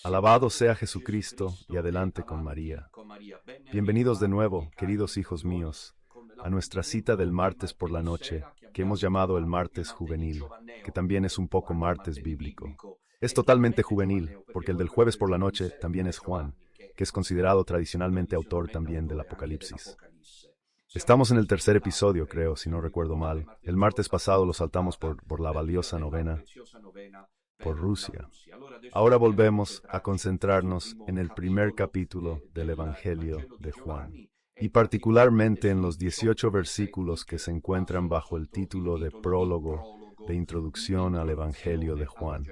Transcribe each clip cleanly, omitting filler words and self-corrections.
Alabado sea Jesucristo y adelante con María. Bienvenidos de nuevo, queridos hijos míos, a nuestra cita del martes por la noche, que hemos llamado el martes juvenil, que también es un poco martes bíblico. Es totalmente juvenil, porque el del jueves por la noche también es Juan, que es considerado tradicionalmente autor también del Apocalipsis. Estamos en el tercer episodio, creo, si no recuerdo mal. El martes pasado lo saltamos por la valiosa novena por Rusia. Ahora volvemos a concentrarnos en el primer capítulo del Evangelio de Juan, y particularmente en los 18 versículos que se encuentran bajo el título de prólogo de introducción al Evangelio de Juan.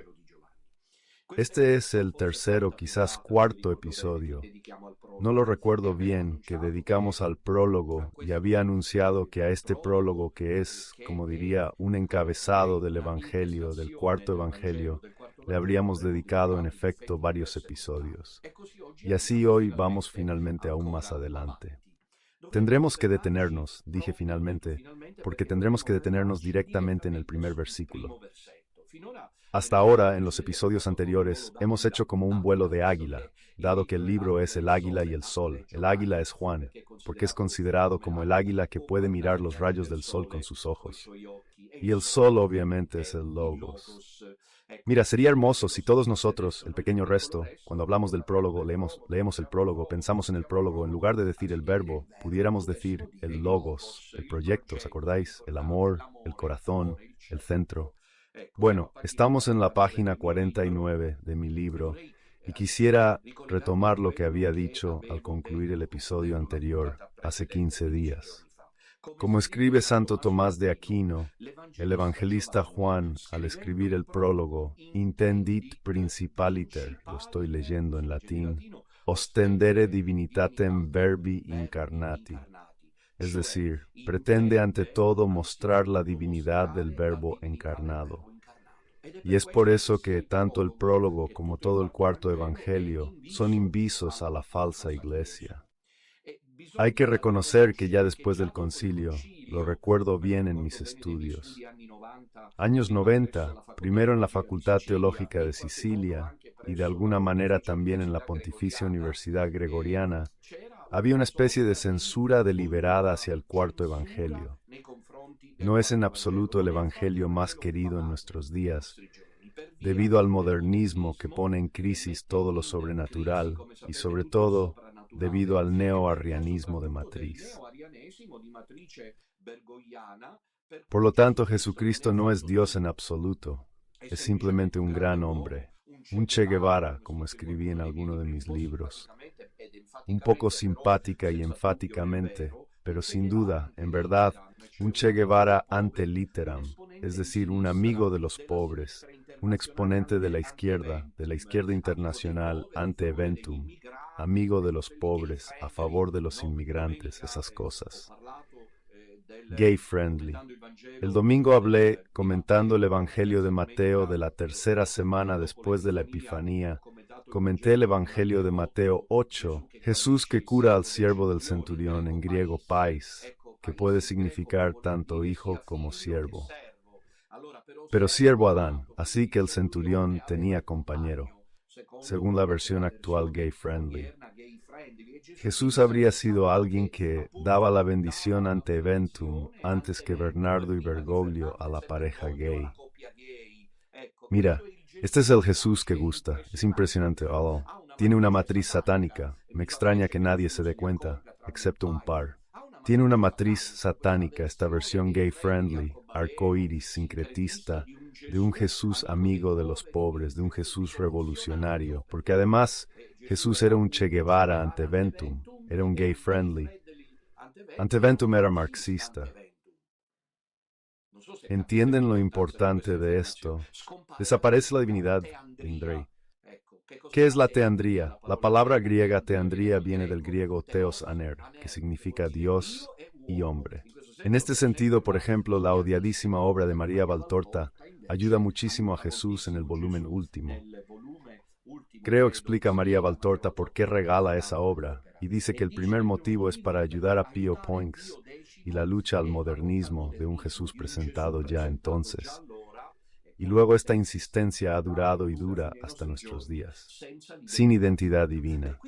Este es el tercer o quizás cuarto episodio. No lo recuerdo bien, que dedicamos al prólogo, y había anunciado que a este prólogo, que es, como diría, un encabezado del Evangelio, del cuarto Evangelio, le habríamos dedicado en efecto varios episodios. Y así hoy vamos finalmente aún más adelante. Tendremos que detenernos, dije finalmente, porque tendremos que detenernos directamente en el primer versículo. Hasta ahora, en los episodios anteriores, hemos hecho como un vuelo de águila, dado que el libro es el águila y el sol. El águila es Juan, porque es considerado como el águila que puede mirar los rayos del sol con sus ojos. Y el sol obviamente es el Logos. Mira, sería hermoso si todos nosotros, el pequeño resto, cuando hablamos del prólogo, leemos el prólogo, pensamos en el prólogo, en lugar de decir el verbo, pudiéramos decir el Logos, el proyecto, ¿os acordáis? El amor, el corazón, el centro. Bueno, estamos en la página 49 de mi libro y quisiera retomar lo que había dicho al concluir el episodio anterior, hace 15 días. Como escribe Santo Tomás de Aquino, el evangelista Juan, al escribir el prólogo, intendit principaliter, lo estoy leyendo en latín, ostendere divinitatem verbi incarnati. Es decir, pretende ante todo mostrar la divinidad del Verbo encarnado. Y es por eso que tanto el prólogo como todo el cuarto evangelio son invisos a la falsa iglesia. Hay que reconocer que ya después del concilio, lo recuerdo bien en mis estudios, años 90, primero en la Facultad Teológica de Sicilia y de alguna manera también en la Pontificia Universidad Gregoriana, había una especie de censura deliberada hacia el cuarto evangelio. No es en absoluto el evangelio más querido en nuestros días, debido al modernismo que pone en crisis todo lo sobrenatural y sobre todo debido al neoarrianismo de matriz. Por lo tanto, Jesucristo no es Dios en absoluto, es simplemente un gran hombre, un Che Guevara, como escribí en alguno de mis libros, un poco simpática y enfáticamente, pero sin duda, en verdad, un Che Guevara ante litteram, es decir, un amigo de los pobres, un exponente de la izquierda internacional ante eventum, amigo de los pobres, a favor de los inmigrantes, esas cosas. Gay friendly. El domingo hablé, comentando el Evangelio de Mateo de la tercera semana después de la Epifanía, comenté el Evangelio de Mateo 8, Jesús que cura al siervo del centurión, en griego pais, que puede significar tanto hijo como siervo. Pero siervo Adán, así que el centurión tenía compañero, según la versión actual gay friendly. Jesús habría sido alguien que daba la bendición ante eventum antes que Bernardo y Bergoglio a la pareja gay. Mira, este es el Jesús que gusta. Es impresionante. Oh, tiene una matriz satánica. Me extraña que nadie se dé cuenta, excepto un par. Tiene una matriz satánica esta versión gay-friendly, arcoíris, sincretista, de un Jesús amigo de los pobres, de un Jesús revolucionario, porque además Jesús era un Che Guevara ante Ventum, era un gay-friendly. Ante Ventum era marxista. ¿Entienden lo importante de esto? Desaparece la divinidad de Indrei. ¿Qué es la teandría? La palabra griega teandría viene del griego theos aner, que significa Dios y hombre. En este sentido, por ejemplo, la odiadísima obra de María Valtorta ayuda muchísimo a Jesús en el volumen último. Creo explica María Valtorta por qué regala esa obra, y dice que el primer motivo es para ayudar a Pio Poinx y la lucha al modernismo de un Jesús presentado ya entonces. y luego esta insistencia ha durado y dura hasta nuestros días, sin identidad divina.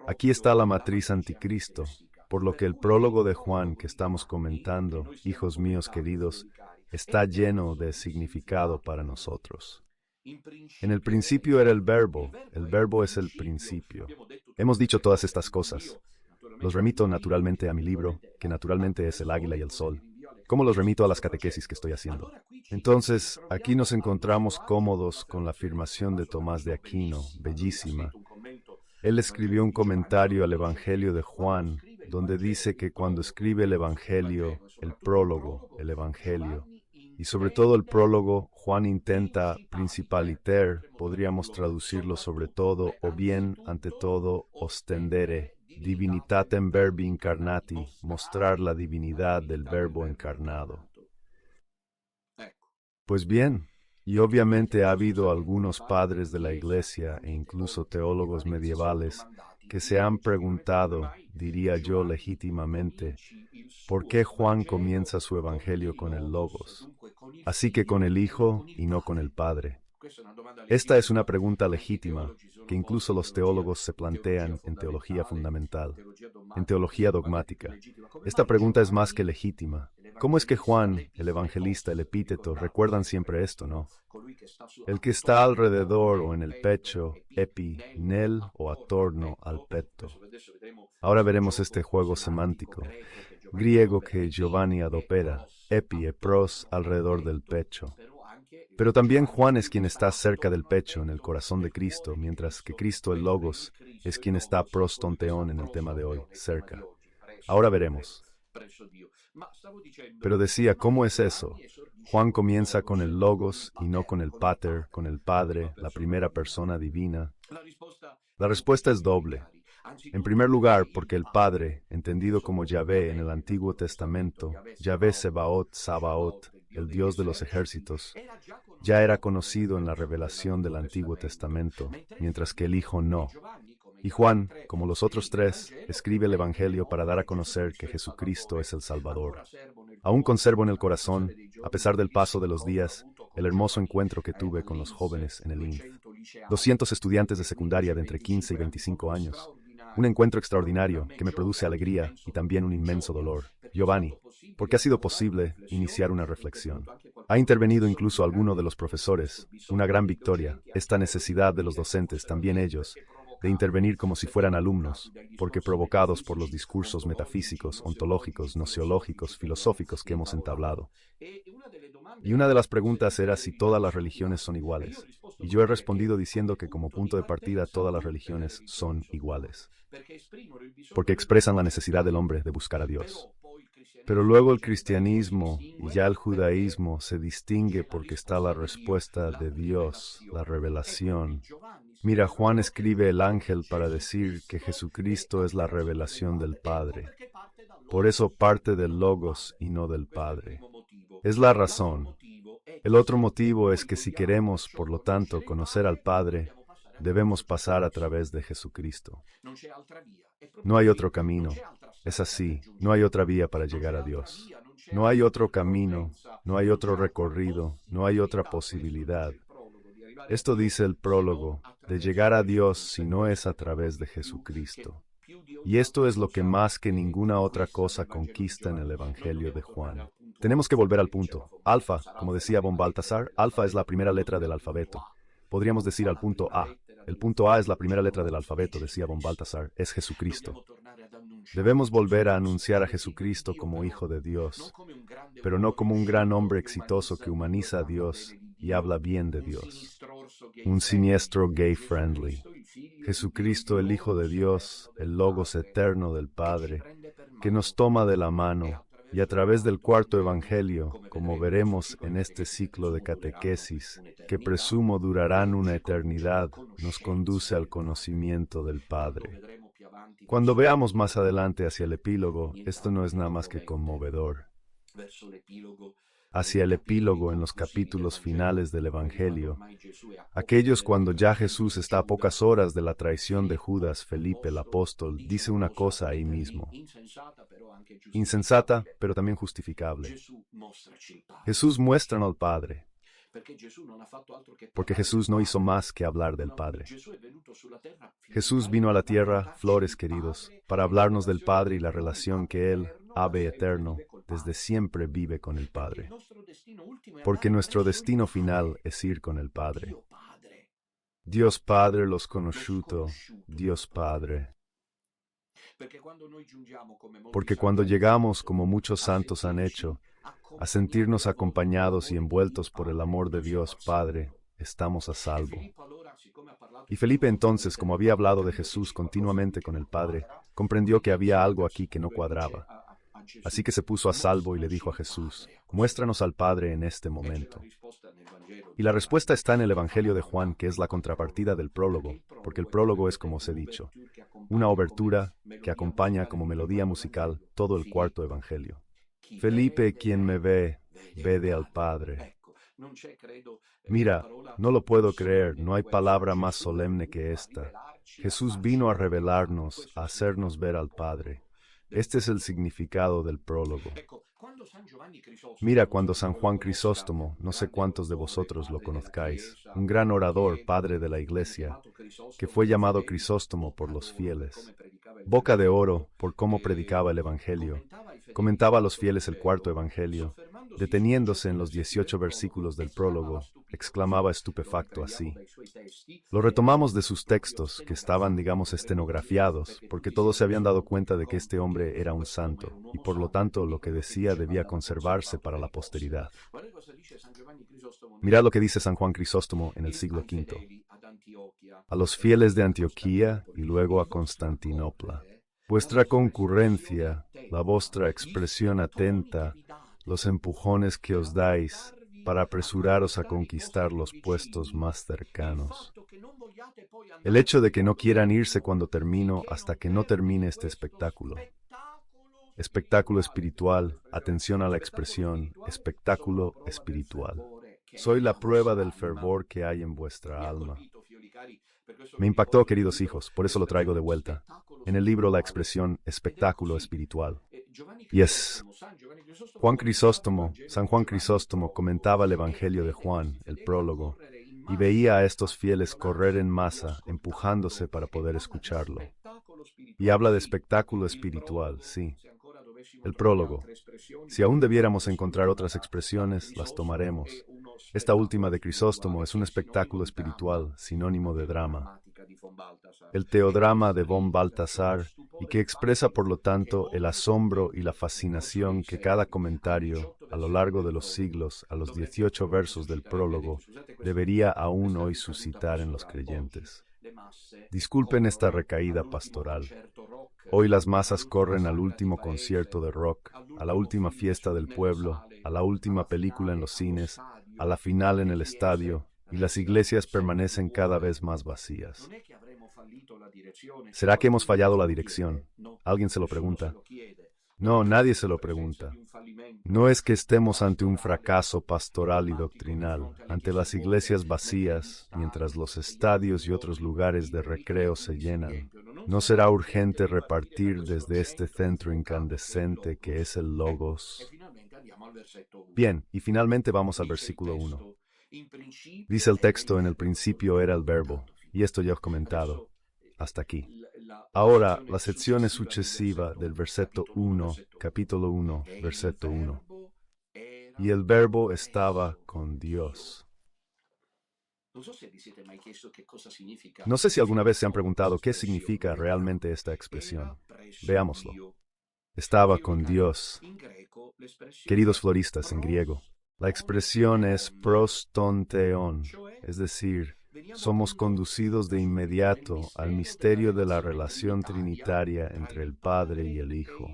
Aquí está la matriz anticristo, por lo que el prólogo de Juan que estamos comentando, hijos míos queridos, está lleno de significado para nosotros. En el principio era el verbo es el principio. Hemos dicho todas estas cosas. Los remito naturalmente a mi libro, que naturalmente es El Águila y el Sol. ¿Cómo los remito a las catequesis que estoy haciendo? Entonces, aquí nos encontramos cómodos con la afirmación de Tomás de Aquino, bellísima. Él escribió un comentario al Evangelio de Juan, donde dice que cuando escribe el Evangelio, el prólogo, el Evangelio, y sobre todo el prólogo, Juan intenta principaliter, podríamos traducirlo sobre todo, o bien, ante todo, ostendere, divinitatem verbi incarnati, mostrar la divinidad del verbo encarnado. Pues bien, y obviamente ha habido algunos padres de la Iglesia e incluso teólogos medievales que se han preguntado, diría yo legítimamente, ¿por qué Juan comienza su Evangelio con el Logos? Así que con el Hijo y no con el Padre. Esta es una pregunta legítima que incluso los teólogos se plantean en teología fundamental, en teología dogmática. Esta pregunta es más que legítima. ¿Cómo es que Juan, el evangelista, el epíteto, recuerdan siempre esto, no? El que está alrededor o en el pecho, epi, nel o attorno al petto. Ahora veremos este juego semántico, griego que Giovanni adopera, epi e pros alrededor del pecho. Pero también Juan es quien está cerca del pecho, en el corazón de Cristo, mientras que Cristo, el Logos, es quien está prostonteón en el tema de hoy, cerca. Ahora veremos. Pero decía, ¿cómo es eso? Juan comienza con el Logos y no con el Pater, con el Padre, la primera persona divina. La respuesta es doble. En primer lugar, porque el Padre, entendido como Yahvé en el Antiguo Testamento, Yahvé Sebaot, Sabaot, el Dios de los ejércitos, ya era conocido en la revelación del Antiguo Testamento, mientras que el Hijo no. Y Juan, como los otros tres, escribe el Evangelio para dar a conocer que Jesucristo es el Salvador. Aún conservo en el corazón, a pesar del paso de los días, el hermoso encuentro que tuve con los jóvenes en el INF. 200 estudiantes de secundaria de entre 15 y 25 años. Un encuentro extraordinario que me produce alegría y también un inmenso dolor. Giovanni, porque ha sido posible iniciar una reflexión. Ha intervenido incluso alguno de los profesores, una gran victoria, esta necesidad de los docentes, también ellos, de intervenir como si fueran alumnos, porque provocados por los discursos metafísicos, ontológicos, gnoseológicos, filosóficos que hemos entablado. Y una de las preguntas era si todas las religiones son iguales, y yo he respondido diciendo que como punto de partida todas las religiones son iguales, porque expresan la necesidad del hombre de buscar a Dios. Pero luego el cristianismo y ya el judaísmo se distingue porque está la respuesta de Dios, la revelación. Mira, Juan escribe el ángel para decir que Jesucristo es la revelación del Padre. Por eso parte del Logos y no del Padre. Es la razón. El otro motivo es que si queremos, por lo tanto, conocer al Padre, debemos pasar a través de Jesucristo. No hay otro camino. Es así, no hay otra vía para llegar a Dios. No hay otro camino, no hay otro recorrido, no hay otra posibilidad. Esto dice el prólogo, de llegar a Dios si no es a través de Jesucristo. Y esto es lo que más que ninguna otra cosa conquista en el Evangelio de Juan. Tenemos que volver al punto. Alfa, como decía von Balthasar, alfa es la primera letra del alfabeto. Podríamos decir al punto A. El punto A es la primera letra del alfabeto, decía von Balthasar, es Jesucristo. Debemos volver a anunciar a Jesucristo como Hijo de Dios, pero no como un gran hombre exitoso que humaniza a Dios y habla bien de Dios. Un siniestro gay friendly. Jesucristo, el Hijo de Dios, el Logos eterno del Padre, que nos toma de la mano y a través del cuarto Evangelio, como veremos en este ciclo de catequesis, que presumo durarán una eternidad, nos conduce al conocimiento del Padre. Cuando veamos más adelante hacia el epílogo, esto no es nada más que conmovedor. Hacia el epílogo en los capítulos finales del Evangelio, aquellos cuando ya Jesús está a pocas horas de la traición de Judas, Felipe el apóstol, dice una cosa ahí mismo. Insensata, pero también justificable. Jesús muestra al Padre. Porque Jesús no hizo más que hablar del Padre. Jesús vino a la tierra, flores queridos, para hablarnos del Padre y la relación que Él, Ave eterno, desde siempre vive con el Padre. Porque nuestro destino final es ir con el Padre. Dios Padre lo sconosciuto, Dios Padre. Porque cuando llegamos, como muchos santos han hecho, a sentirnos acompañados y envueltos por el amor de Dios Padre, estamos a salvo. Y Felipe entonces, como había hablado de Jesús continuamente con el Padre, comprendió que había algo aquí que no cuadraba. Así que se puso a salvo y le dijo a Jesús, muéstranos al Padre en este momento. Y la respuesta está en el Evangelio de Juan, que es la contrapartida del prólogo, porque el prólogo es, como os he dicho, una obertura que acompaña como melodía musical todo el cuarto Evangelio. Felipe, quien me ve, ve al Padre. Mira, no lo puedo creer, no hay palabra más solemne que esta. Jesús vino a revelarnos, a hacernos ver al Padre. Este es el significado del prólogo. Mira, cuando San Juan Crisóstomo, no sé cuántos de vosotros lo conozcáis, un gran orador, padre de la Iglesia, que fue llamado Crisóstomo por los fieles, boca de oro por cómo predicaba el Evangelio, comentaba a los fieles el cuarto Evangelio, deteniéndose en los 18 versículos del prólogo, exclamaba estupefacto así. Lo retomamos de sus textos, que estaban, digamos, estenografiados, porque todos se habían dado cuenta de que este hombre era un santo, y por lo tanto lo que decía debía conservarse para la posteridad. Mirad lo que dice San Juan Crisóstomo en el siglo V. A los fieles de Antioquía y luego a Constantinopla. Vuestra concurrencia, la vuestra expresión atenta, los empujones que os dais para apresuraros a conquistar los puestos más cercanos. El hecho de que no quieran irse cuando termino hasta que no termine este espectáculo. Espectáculo espiritual, atención a la expresión, espectáculo espiritual. Soy la prueba del fervor que hay en vuestra alma. Me impactó, queridos hijos, por eso lo traigo de vuelta. En el libro la expresión espectáculo espiritual. Y es San Juan Crisóstomo comentaba el Evangelio de Juan, el prólogo, y veía a estos fieles correr en masa, empujándose para poder escucharlo. Y habla de espectáculo espiritual, sí. El prólogo. Si aún debiéramos encontrar otras expresiones, las tomaremos. Esta última de Crisóstomo es un espectáculo espiritual, sinónimo de drama. El teodrama de von Balthasar, y que expresa por lo tanto el asombro y la fascinación que cada comentario, a lo largo de los siglos, a los 18 versos del prólogo, debería aún hoy suscitar en los creyentes. Disculpen esta recaída pastoral. Hoy las masas corren al último concierto de rock, a la última fiesta del pueblo, a la última película en los cines, a la final en el estadio, y las iglesias permanecen cada vez más vacías. ¿Será que hemos fallado la dirección? ¿Alguien se lo pregunta? No, nadie se lo pregunta. No es que estemos ante un fracaso pastoral y doctrinal, ante las iglesias vacías, mientras los estadios y otros lugares de recreo se llenan. ¿No será urgente repartir desde este centro incandescente que es el Logos? Bien, y finalmente vamos al versículo 1. Dice el texto, en el principio era el verbo, y esto ya os he comentado. Hasta aquí. Ahora, la sección successiva del versetto 1, capítulo 1, versetto 1. Y el verbo estaba con Dios. No sé si alguna vez se han preguntado qué significa realmente esta expresión. Veámoslo. Estaba con Dios. Queridos floristas, en griego, la expresión es pros ton theon, es decir, somos conducidos de inmediato al misterio de la relación trinitaria entre el Padre y el Hijo.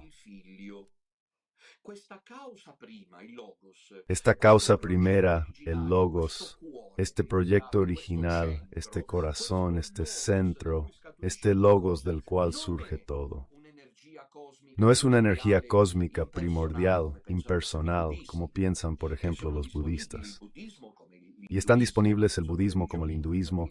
Esta causa primera, el Logos, este proyecto original, este corazón, este centro, este Logos del cual surge todo. No es una energía cósmica primordial, impersonal, como piensan, por ejemplo, los budistas. Y están disponibles el budismo como el hinduismo.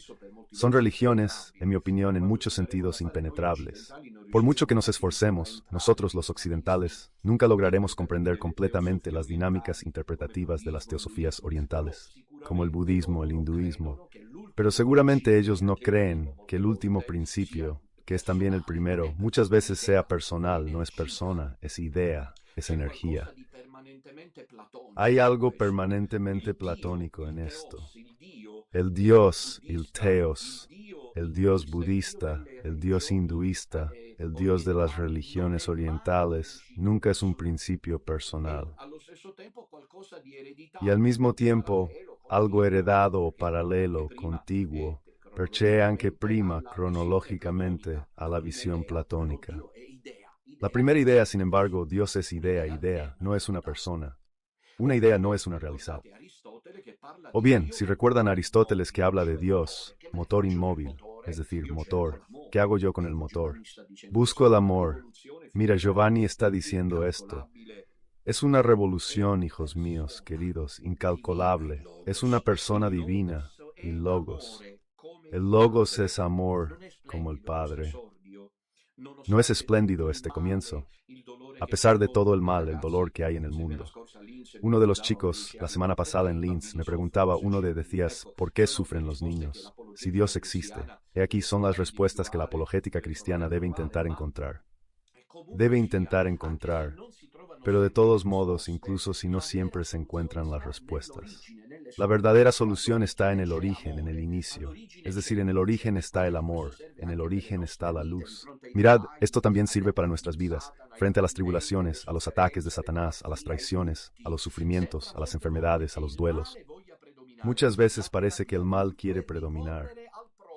Son religiones, en mi opinión, en muchos sentidos impenetrables. Por mucho que nos esforcemos, nosotros los occidentales, nunca lograremos comprender completamente las dinámicas interpretativas de las teosofías orientales. como el budismo, el hinduismo. Pero seguramente ellos no creen que el último principio, que es también el primero, muchas veces sea personal, no es persona, es idea, es energía. Hay algo permanentemente platónico en esto. El Dios, el Theos, el Dios budista, el Dios hinduista, el Dios de las religiones orientales, nunca es un principio personal. Y al mismo tiempo, algo heredado o paralelo, contiguo, perché anche prima cronológicamente a la visión platónica. La primera idea, sin embargo, Dios es idea, idea, no es una persona. Una idea no es una realidad. O bien, si recuerdan a Aristóteles que habla de Dios, motor inmóvil, es decir, motor, ¿qué hago yo con el motor? Busco el amor. Mira, Giovanni está diciendo esto. Es una revolución, hijos míos, queridos, incalculable. Es una persona divina y Logos. El Logos es amor, como el Padre. ¿No es espléndido este comienzo? A pesar de todo el mal, el dolor que hay en el mundo. Uno de los chicos, la semana pasada en Linz, me preguntaba, decías, ¿por qué sufren los niños? Si Dios existe. He aquí son las respuestas que la apologética cristiana debe intentar encontrar. Debe intentar encontrar, pero de todos modos, incluso si no siempre se encuentran las respuestas. La verdadera solución está en el origen, en el inicio. Es decir, en el origen está el amor, en el origen está la luz. Mirad, esto también sirve para nuestras vidas, frente a las tribulaciones, a los ataques de Satanás, a las traiciones, a los sufrimientos, a las enfermedades, a los duelos. Muchas veces parece que el mal quiere predominar.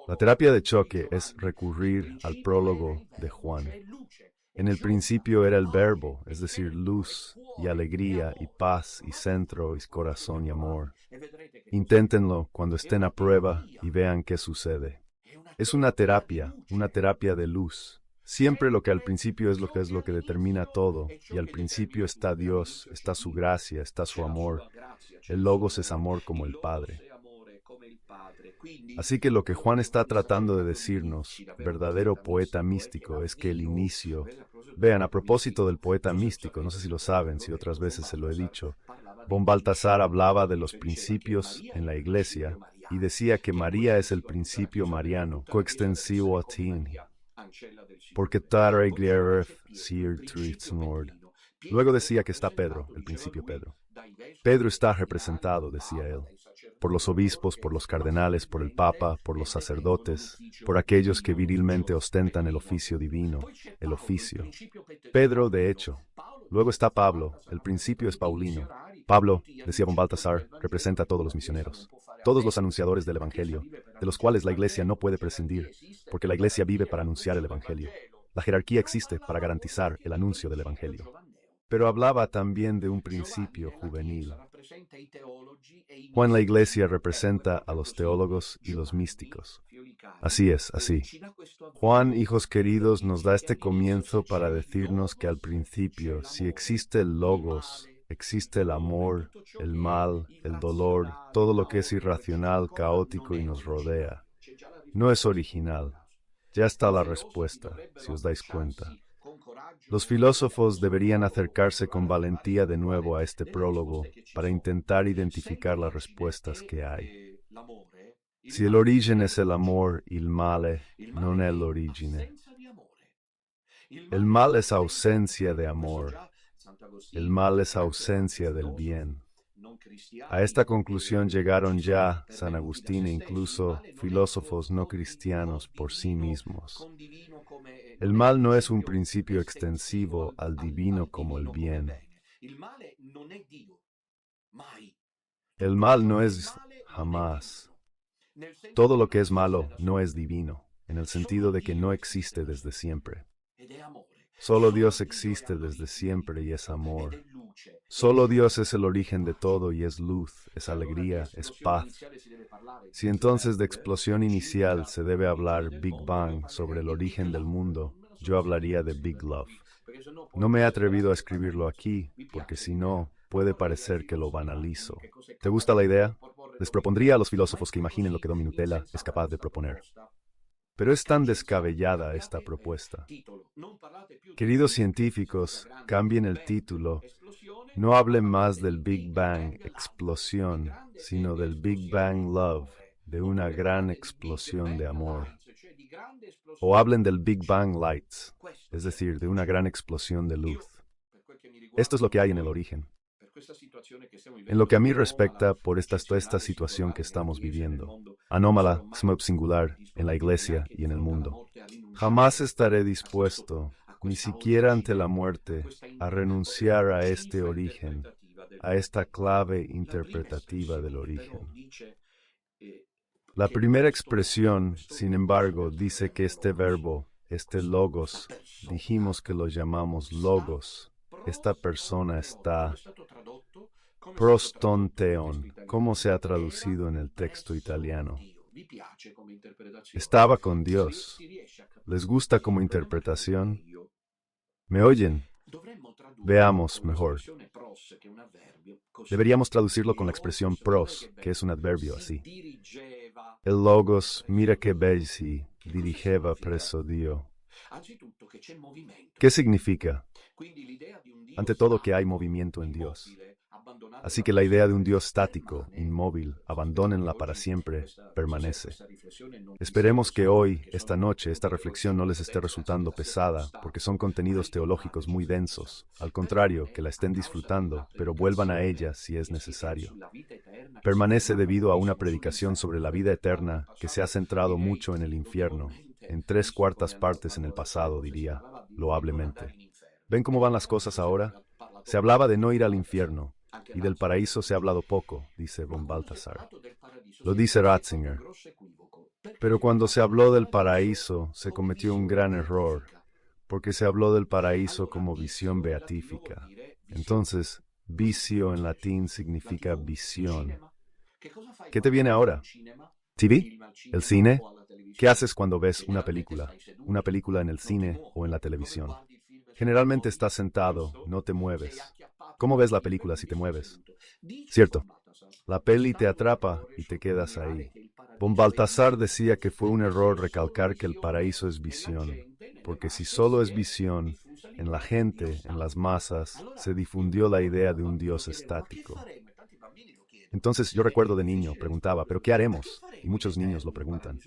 La terapia de choque es recurrir al prólogo de Juan. En el principio era el verbo, es decir, luz y alegría y paz y centro y corazón y amor. Inténtenlo cuando estén a prueba y vean qué sucede. Es una terapia de luz. Siempre lo que al principio es lo que determina todo, y al principio está Dios, está su gracia, está su amor. El Logos es amor como el Padre. Así que lo que Juan está tratando de decirnos, verdadero poeta místico, es que el inicio... Vean, a propósito del poeta místico, no sé si lo saben, si otras veces se lo he dicho, von Baltasar hablaba de los principios en la Iglesia y decía que María es el principio mariano, coextensivo a ti, porque tare glieref sir Lord. Luego decía que está Pedro, el principio Pedro. Pedro está representado, decía él, por los obispos, por los cardenales, por el Papa, por los sacerdotes, por aquellos que virilmente ostentan el oficio divino, el oficio. Pedro, de hecho. Luego está Pablo, el principio es paulino. Pablo, decía von Baltasar, representa a todos los misioneros, todos los anunciadores del Evangelio, de los cuales la Iglesia no puede prescindir, porque la Iglesia vive para anunciar el Evangelio. La jerarquía existe para garantizar el anuncio del Evangelio. Pero hablaba también de un principio juvenil. Juan la Iglesia representa a los teólogos y los místicos. Así es, así. Juan, hijos queridos, nos da este comienzo para decirnos que al principio, si existe el Logos, existe el amor, el mal, el dolor, todo lo que es irracional, caótico y nos rodea. No es original. Ya está la respuesta, si os dais cuenta. Los filósofos deberían acercarse con valentía de nuevo a este prólogo para intentar identificar las respuestas que hay. Si el origen es el amor, il male non è l'origine. El mal es ausencia de amor. El mal es ausencia del bien. A esta conclusión llegaron ya San Agustín e incluso filósofos no cristianos por sí mismos. El mal no es un principio extensivo al divino como el bien. El mal no es jamás. Todo lo que es malo no es divino, en el sentido de que no existe desde siempre. Solo Dios existe desde siempre y es amor. Solo Dios es el origen de todo y es luz, es alegría, es paz. Si entonces de explosión inicial se debe hablar Big Bang sobre el origen del mundo, yo hablaría de Big Love. No me he atrevido a escribirlo aquí, porque si no, puede parecer que lo banalizo. ¿Te gusta la idea? Les propondría a los filósofos que imaginen lo que Don Minutella es capaz de proponer. Pero es tan descabellada esta propuesta. Queridos científicos, cambien el título. No hablen más del Big Bang, explosión, sino del Big Bang Love, de una gran explosión de amor. O hablen del Big Bang Lights, es decir, de una gran explosión de luz. Esto es lo que hay en el origen. En lo que a mí respecta, por esta situación que estamos viviendo, anómala, singular, en la Iglesia y en el mundo, jamás estaré dispuesto, ni siquiera ante la muerte, a renunciar a este origen, a esta clave interpretativa del origen. La primera expresión, sin embargo, dice que este verbo, este logos, dijimos que lo llamamos logos. Esta persona está prostonteon. ¿Cómo se ha traducido en el texto italiano? Estaba con Dios. ¿Les gusta como interpretación? ¿Me oyen? Veamos mejor. Deberíamos traducirlo con la expresión pros, que es un adverbio así. El logos, mira che belli, dirigeva presso Dio. ¿Qué significa? Ante todo que hay movimiento en Dios. Así que la idea de un Dios estático, inmóvil, abandónenla para siempre, permanece. Esperemos que hoy, esta noche, esta reflexión no les esté resultando pesada, porque son contenidos teológicos muy densos. Al contrario, que la estén disfrutando, pero vuelvan a ella si es necesario. Permanece debido a una predicación sobre la vida eterna que se ha centrado mucho en el infierno, en 3/4 partes en el pasado, diría, loablemente. ¿Ven cómo van las cosas ahora? Se hablaba de no ir al infierno, y del paraíso se ha hablado poco, dice von Balthasar. Lo dice Ratzinger. Pero cuando se habló del paraíso, se cometió un gran error, porque se habló del paraíso como visión beatífica. Entonces, vicio en latín significa visión. ¿Qué te viene ahora? ¿TV? ¿El cine? ¿Qué haces cuando ves una película? ¿Una película en el cine o en la televisión? Generalmente estás sentado, no te mueves. ¿Cómo ves la película si te mueves? Cierto. La peli te atrapa y te quedas ahí. Von Balthasar decía que fue un error recalcar que el paraíso es visión, porque si solo es visión, en la gente, en las masas, se difundió la idea de un Dios estático. Entonces yo recuerdo de niño, preguntaba, ¿pero qué haremos? Y muchos niños lo preguntan.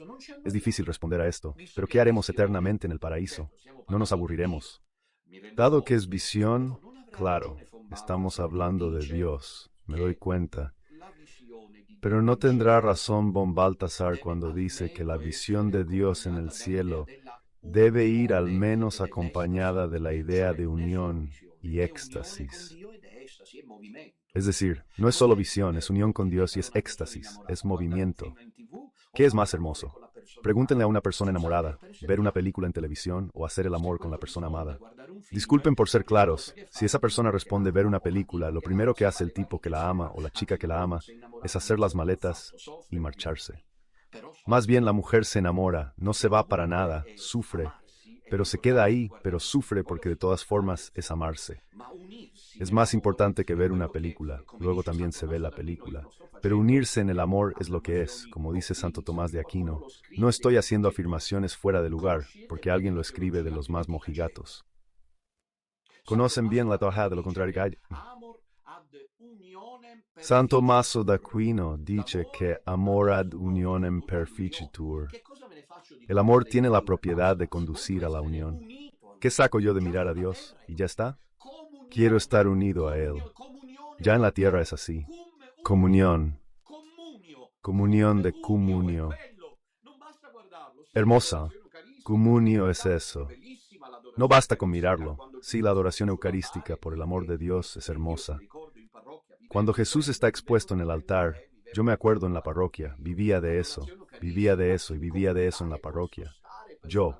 Es difícil responder a esto, ¿pero qué haremos eternamente en el paraíso? No nos aburriremos. Dado que es visión, claro, estamos hablando de Dios, me doy cuenta. Pero no tendrá razón von Balthasar cuando dice que la visión de Dios en el cielo debe ir al menos acompañada de la idea de unión y éxtasis. Es decir, no es solo visión, es unión con Dios y es éxtasis, es movimiento. ¿Qué es más hermoso? Pregúntenle a una persona enamorada, ver una película en televisión o hacer el amor con la persona amada. Disculpen por ser claros, si esa persona responde ver una película, lo primero que hace el tipo que la ama o la chica que la ama es hacer las maletas y marcharse. Más bien la mujer se enamora, no se va para nada, sufre, pero se queda ahí, pero sufre porque de todas formas es amarse. Es más importante que ver una película, luego también se ve la película. Pero unirse en el amor es lo que es, como dice Santo Tomás de Aquino. No estoy haciendo afirmaciones fuera de lugar, porque alguien lo escribe de los más mojigatos. Conocen bien la Torah, de lo contrario que hay. San Tommaso d'Aquino dice que amor ad unionem perficitur. El amor tiene la propiedad de conducir a la unión. ¿Qué saco yo de mirar a Dios? ¿Y ya está? Quiero estar unido a Él. Ya en la tierra es así. Comunión. Comunión de comunio. Hermosa. Comunio es eso. No basta con mirarlo. Sí, la adoración eucarística por el amor de Dios es hermosa. Cuando Jesús está expuesto en el altar, yo me acuerdo en la parroquia, vivía de eso y vivía de eso en la parroquia. Yo,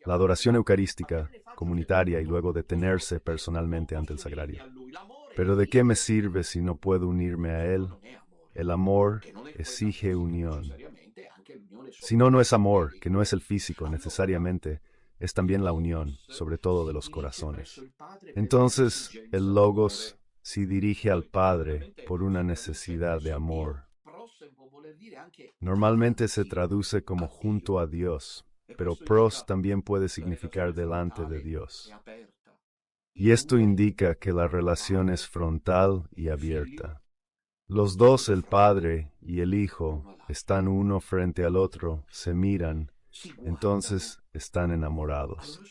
la adoración eucarística, comunitaria y luego detenerse personalmente ante el sagrario. Pero ¿de qué me sirve si no puedo unirme a Él? El amor exige unión. Si no, no es amor, que no es el físico necesariamente, es también la unión, sobre todo de los corazones. Entonces, el Logos se dirige al Padre por una necesidad de amor. Normalmente se traduce como junto a Dios. pero pros también puede significar delante de Dios. Y esto indica que la relación es frontal y abierta. Los dos, el Padre y el Hijo, están uno frente al otro, se miran, entonces están enamorados.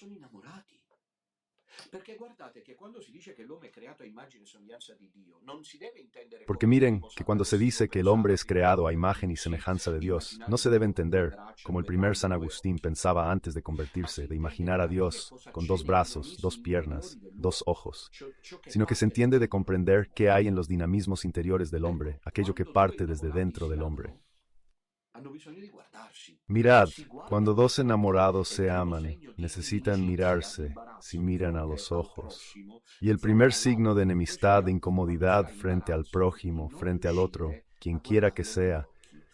Porque miren que cuando se dice que el hombre es creado a imagen y semejanza de Dios, no se debe entender, como el primer San Agustín pensaba antes de convertirse, de imaginar a Dios con 2 brazos, 2 piernas, 2 ojos, sino que se entiende de comprender qué hay en los dinamismos interiores del hombre, aquello que parte desde dentro del hombre. Mirad, cuando 2 enamorados se aman, necesitan mirarse si miran a los ojos. Y el primer signo de enemistad, de incomodidad frente al prójimo, frente al otro, quien quiera que sea,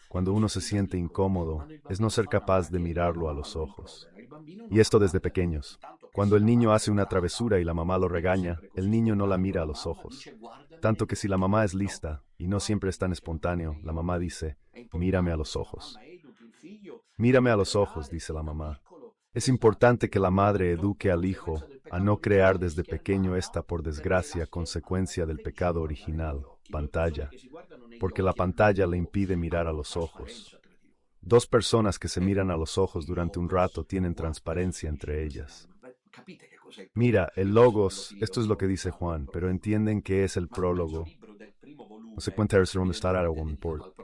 cuando uno se siente incómodo, es no ser capaz de mirarlo a los ojos. Y esto desde pequeños. Cuando el niño hace una travesura y la mamá lo regaña, el niño no la mira a los ojos. Tanto que si la mamá es lista, y no siempre es tan espontáneo, la mamá dice, mírame a los ojos. Mírame a los ojos, dice la mamá. Es importante que la madre eduque al hijo a no crear desde pequeño esta, por desgracia, consecuencia del pecado original, pantalla, porque la pantalla le impide mirar a los ojos. 2 personas que se miran a los ojos durante un rato tienen transparencia entre ellas. Mira, el logos, esto es lo que dice Juan, pero entienden que es el prólogo. No sé cuánto estar por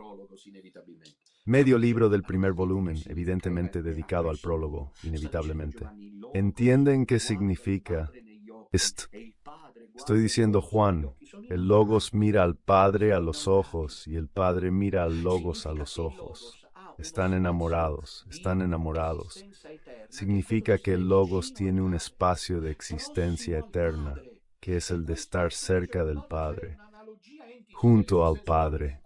medio libro del primer volumen, evidentemente dedicado al prólogo, inevitablemente. ¿Entienden qué significa esto? Estoy diciendo Juan, el logos mira al Padre a los ojos y el Padre mira al logos a los ojos. Están enamorados, están enamorados. Significa que el logos tiene un espacio de existencia eterna, que es el de estar cerca del Padre, junto al Padre.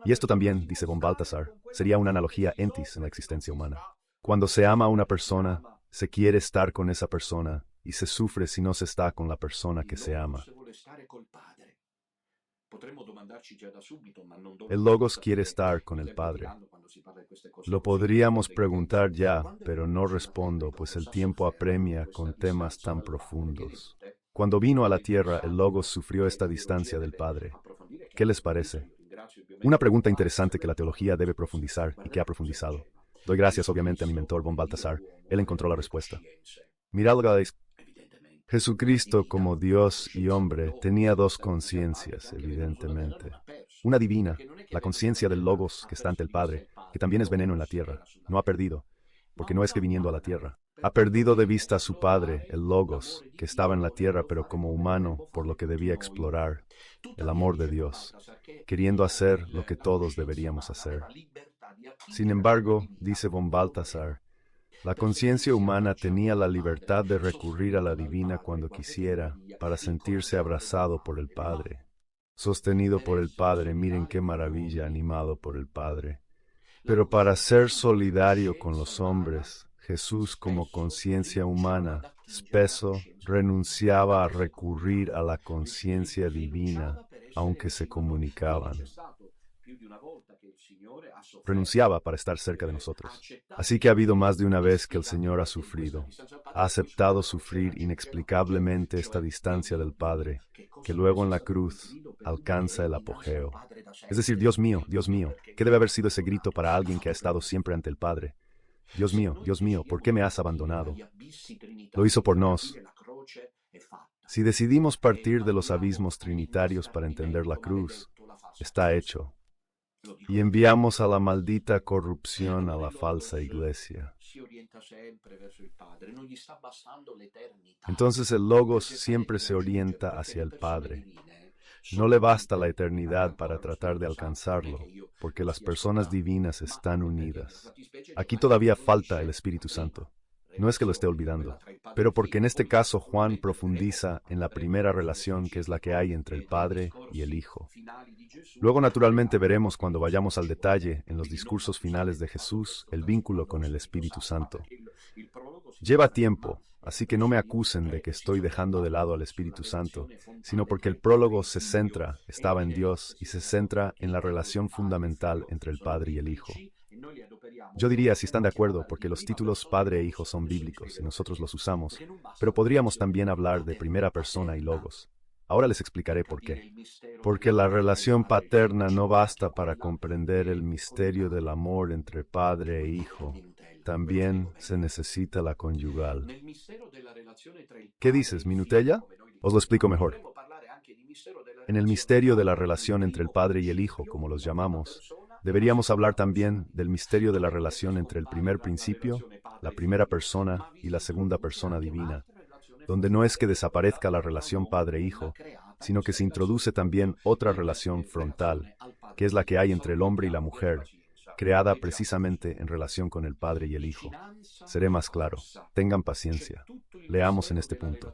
Y esto también, dice von Balthasar, sería una analogía entis en la existencia humana. Cuando se ama a una persona, se quiere estar con esa persona y se sufre si no se está con la persona que se ama. El logos quiere estar con el Padre. Lo podríamos preguntar ya, pero no respondo, pues el tiempo apremia con temas tan profundos. Cuando vino a la tierra, el logos sufrió esta distancia del Padre. ¿Qué les parece? Una pregunta interesante que la teología debe profundizar y que ha profundizado. Doy gracias obviamente a mi mentor von Balthasar. Él encontró la respuesta. Mirad, Jesucristo como Dios y hombre tenía 2 conciencias, evidentemente. Una divina, la conciencia del Logos que está ante el Padre, que también es veneno en la tierra. No ha perdido, porque no es que viniendo a la tierra. Ha perdido de vista a su Padre, el Logos, que estaba en la tierra pero como humano, por lo que debía explorar el amor de Dios, queriendo hacer lo que todos deberíamos hacer. Sin embargo, dice von Balthasar, la conciencia humana tenía la libertad de recurrir a la divina cuando quisiera, para sentirse abrazado por el Padre, sostenido por el Padre, miren qué maravilla, animado por el Padre. Pero para ser solidario con los hombres, Jesús como conciencia humana, espeso, renunciaba a recurrir a la conciencia divina, aunque se comunicaban. Renunciaba para estar cerca de nosotros. Así que ha habido más de una vez que el Señor ha sufrido. Ha aceptado sufrir inexplicablemente esta distancia del Padre, que luego en la cruz alcanza el apogeo. Es decir, Dios mío, ¿qué debe haber sido ese grito para alguien que ha estado siempre ante el Padre? Dios mío, ¿por qué me has abandonado? Lo hizo por nos. Si decidimos partir de los abismos trinitarios para entender la cruz, está hecho. Y enviamos a la maldita corrupción a la falsa iglesia. Entonces el Logos siempre se orienta hacia el Padre. No le basta la eternidad para tratar de alcanzarlo, porque las personas divinas están unidas. Aquí todavía falta el Espíritu Santo. No es que lo esté olvidando, pero porque en este caso Juan profundiza en la primera relación que es la que hay entre el Padre y el Hijo. Luego naturalmente veremos cuando vayamos al detalle en los discursos finales de Jesús el vínculo con el Espíritu Santo. Lleva tiempo, así que no me acusen de que estoy dejando de lado al Espíritu Santo, sino porque el prólogo estaba en Dios y se centra en la relación fundamental entre el Padre y el Hijo. Yo diría si están de acuerdo, porque los títulos padre e hijo son bíblicos y nosotros los usamos, pero podríamos también hablar de primera persona y logos. Ahora les explicaré por qué. Porque la relación paterna no basta para comprender el misterio del amor entre padre e hijo. También se necesita la conyugal. ¿Qué dices, mi Nutella? Os lo explico mejor. En el misterio de la relación entre el padre y el hijo, como los llamamos, deberíamos hablar también del misterio de la relación entre el primer principio, la primera persona y la segunda persona divina, donde no es que desaparezca la relación padre-hijo, sino que se introduce también otra relación frontal, que es la que hay entre el hombre y la mujer, creada precisamente en relación con el padre y el hijo. Seré más claro. Tengan paciencia. Leamos en este punto.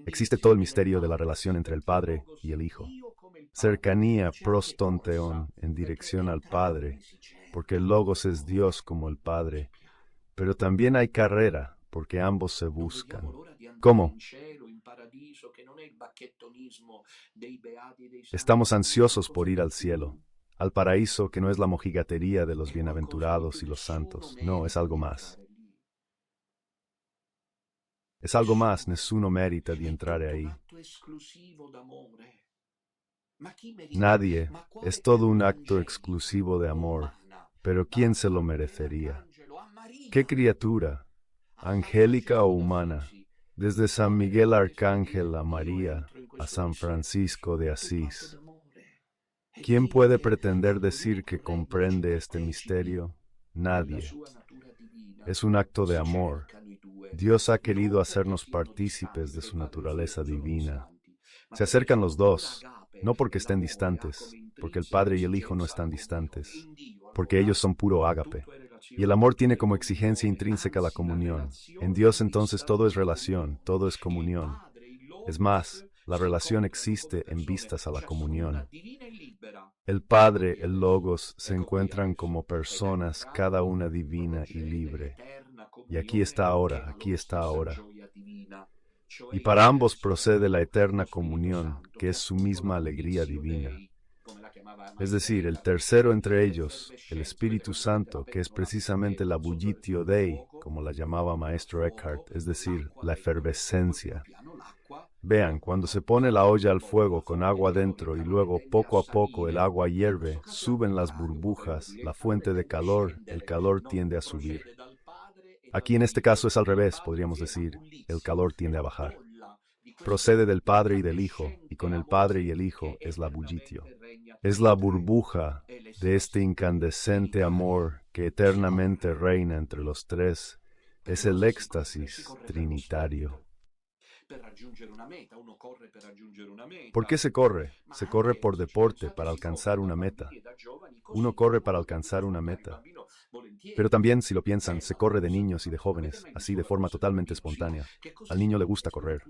Existe todo el misterio de la relación entre el padre y el hijo. Cercanía prostonteon en dirección al padre, porque el logos es Dios como el padre, pero también hay carrera, porque ambos se buscan. ¿Cómo? Estamos ansiosos por ir al cielo, al paraíso que no es la mojigatería de los bienaventurados y los santos. No, es algo más. Es algo más, nessuno merita di entrare ahí. Nadie, es todo un acto exclusivo de amor, pero ¿quién se lo merecería? ¿Qué criatura, angélica o humana? Desde San Miguel Arcángel a María, a San Francisco de Asís. ¿Quién puede pretender decir que comprende este misterio? Nadie. Es un acto de amor. Dios ha querido hacernos partícipes de su naturaleza divina. Se acercan los dos, no porque estén distantes, porque el Padre y el Hijo no están distantes, porque ellos son puro ágape. Y el amor tiene como exigencia intrínseca la comunión. En Dios entonces todo es relación, todo es comunión. Es más, la relación existe en vistas a la comunión. El Padre, el Logos, se encuentran como personas, cada una divina y libre. Y aquí está ahora, aquí está ahora. Y para ambos procede la eterna comunión, que es su misma alegría divina. Es decir, el tercero entre ellos, el Espíritu Santo, que es precisamente la bullitio Dei, como la llamaba Maestro Eckhart, es decir, la efervescencia. Vean, cuando se pone la olla al fuego con agua dentro y luego poco a poco el agua hierve, suben las burbujas, la fuente de calor, el calor tiende a subir. Aquí en este caso es al revés, podríamos decir, el calor tiende a bajar. Procede del Padre y del Hijo, y con el Padre y el Hijo es la bullitio. Es la burbuja de este incandescente amor que eternamente reina entre los tres. Es el éxtasis trinitario. ¿Por qué se corre? Se corre por deporte, para alcanzar una meta. Uno corre para alcanzar una meta. Pero también, si lo piensan, se corre de niños y de jóvenes, así de forma totalmente espontánea. Al niño le gusta correr.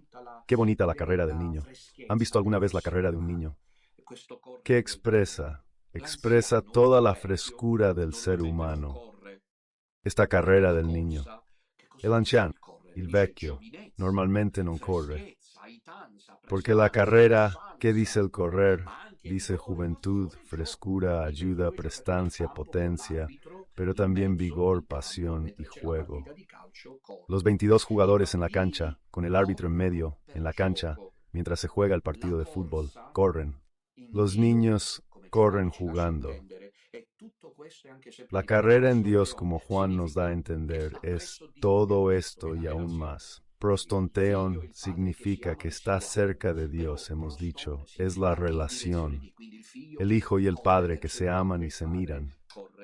Qué bonita la carrera del niño. ¿Han visto alguna vez la carrera de un niño? ¿Qué expresa? Expresa toda la frescura del ser humano. Esta carrera del niño. El anciano, il vecchio, normalmente non corre. Porque la carrera, ¿qué dice el correr? Dice juventud, frescura, ayuda, prestancia, potencia, pero también vigor, pasión y juego. Los 22 jugadores en la cancha, con el árbitro en medio, en la cancha, mientras se juega el partido de fútbol, corren. Los niños corren jugando. La carrera en Dios, como Juan nos da a entender, es todo esto y aún más. Prostonteon significa que está cerca de Dios, hemos dicho, es la relación. El Hijo y el Padre que se aman y se miran.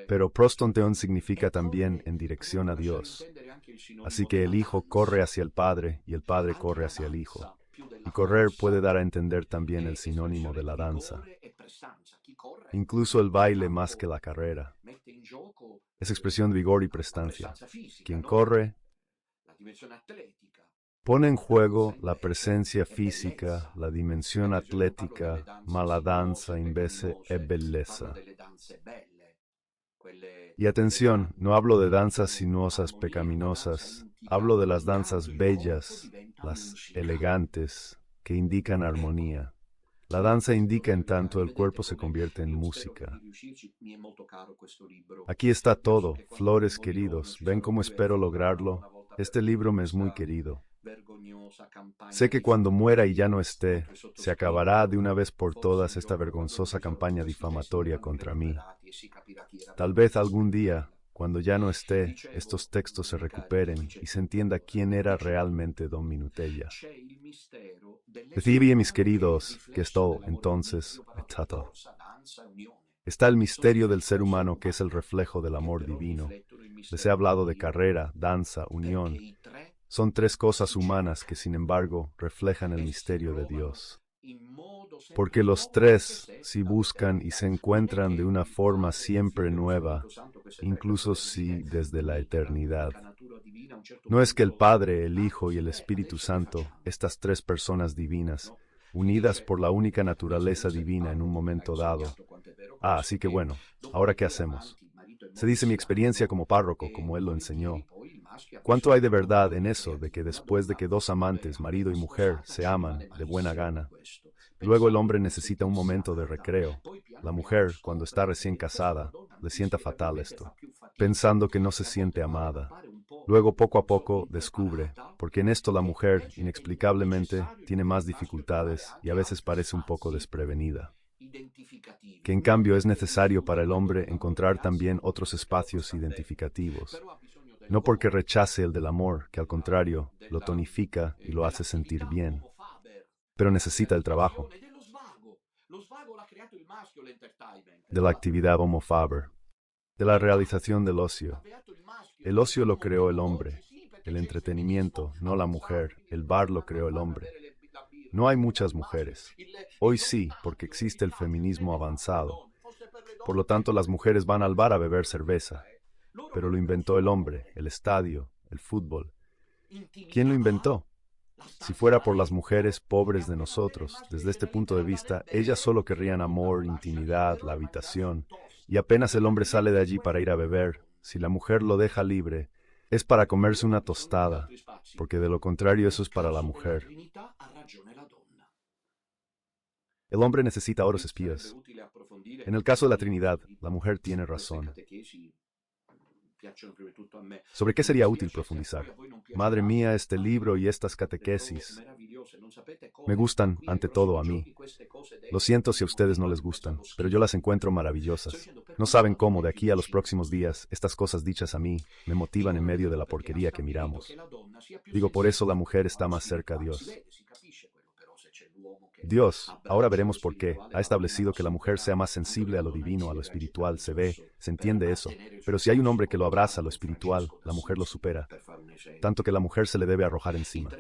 Pero prostonteon significa también en dirección a Dios. Así que el Hijo corre hacia el Padre y el Padre corre hacia el Hijo. Y correr puede dar a entender también el sinónimo de la danza. Incluso el baile más que la carrera. Es expresión de vigor y prestancia. Quien corre pone en juego la presencia física, la dimensión atlética, ma la danza invece è bellezza. Y atención, no hablo de danzas sinuosas pecaminosas, hablo de las danzas bellas, las elegantes, que indican armonía. La danza indica en tanto el cuerpo se convierte en música. Aquí está todo, flores queridos, ven cómo espero lograrlo. Este libro me es muy querido. Sé que cuando muera y ya no esté, se acabará de una vez por todas esta vergonzosa campaña difamatoria contra mí. Tal vez algún día, cuando ya no esté, estos textos se recuperen y se entienda quién era realmente Don Minutella. Decid, mis queridos, que esto, entonces, etato. Está el misterio del ser humano que es el reflejo del amor divino. Les he hablado de carrera, danza, unión. Son tres cosas humanas que, sin embargo, reflejan el misterio de Dios. Porque los tres, si buscan y se encuentran de una forma siempre nueva, incluso si desde la eternidad. No es que el Padre, el Hijo y el Espíritu Santo, estas tres personas divinas, unidas por la única naturaleza divina en un momento dado. Así que bueno, ¿ahora qué hacemos? Se dice mi experiencia como párroco, como él lo enseñó. ¿Cuánto hay de verdad en eso de que después de que dos amantes, marido y mujer, se aman de buena gana, luego el hombre necesita un momento de recreo? La mujer, cuando está recién casada, le sienta fatal esto, pensando que no se siente amada. Luego, poco a poco, descubre, porque en esto la mujer, inexplicablemente, tiene más dificultades y a veces parece un poco desprevenida. Que en cambio es necesario para el hombre encontrar también otros espacios identificativos. No porque rechace el del amor, que al contrario, lo tonifica y lo hace sentir bien. Pero necesita el trabajo. De la actividad Homo Faber. De la realización del ocio. El ocio lo creó el hombre. El entretenimiento, no la mujer. El bar lo creó el hombre. No hay muchas mujeres. Hoy sí, porque existe el feminismo avanzado. Por lo tanto, las mujeres van al bar a beber cerveza. Pero lo inventó el hombre, el estadio, el fútbol. ¿Quién lo inventó? Si fuera por las mujeres pobres de nosotros, desde este punto de vista, ellas solo querrían amor, intimidad, la habitación, y apenas el hombre sale de allí para ir a beber, si la mujer lo deja libre, es para comerse una tostada, porque de lo contrario eso es para la mujer. El hombre necesita oros espías. En el caso de la Trinidad, la mujer tiene razón. ¿Sobre qué sería útil profundizar? Madre mía, este libro y estas catequesis me gustan, ante todo, a mí. Lo siento si a ustedes no les gustan, pero yo las encuentro maravillosas. No saben cómo, de aquí a los próximos días, estas cosas dichas a mí me motivan en medio de la porquería que miramos. Digo, por eso la mujer está más cerca a Dios. Dios, ahora veremos por qué, ha establecido que la mujer sea más sensible a lo divino, a lo espiritual, se ve, se entiende eso. Pero si hay un hombre que lo abraza, lo espiritual, la mujer lo supera. Tanto que la mujer se le debe arrojar encima.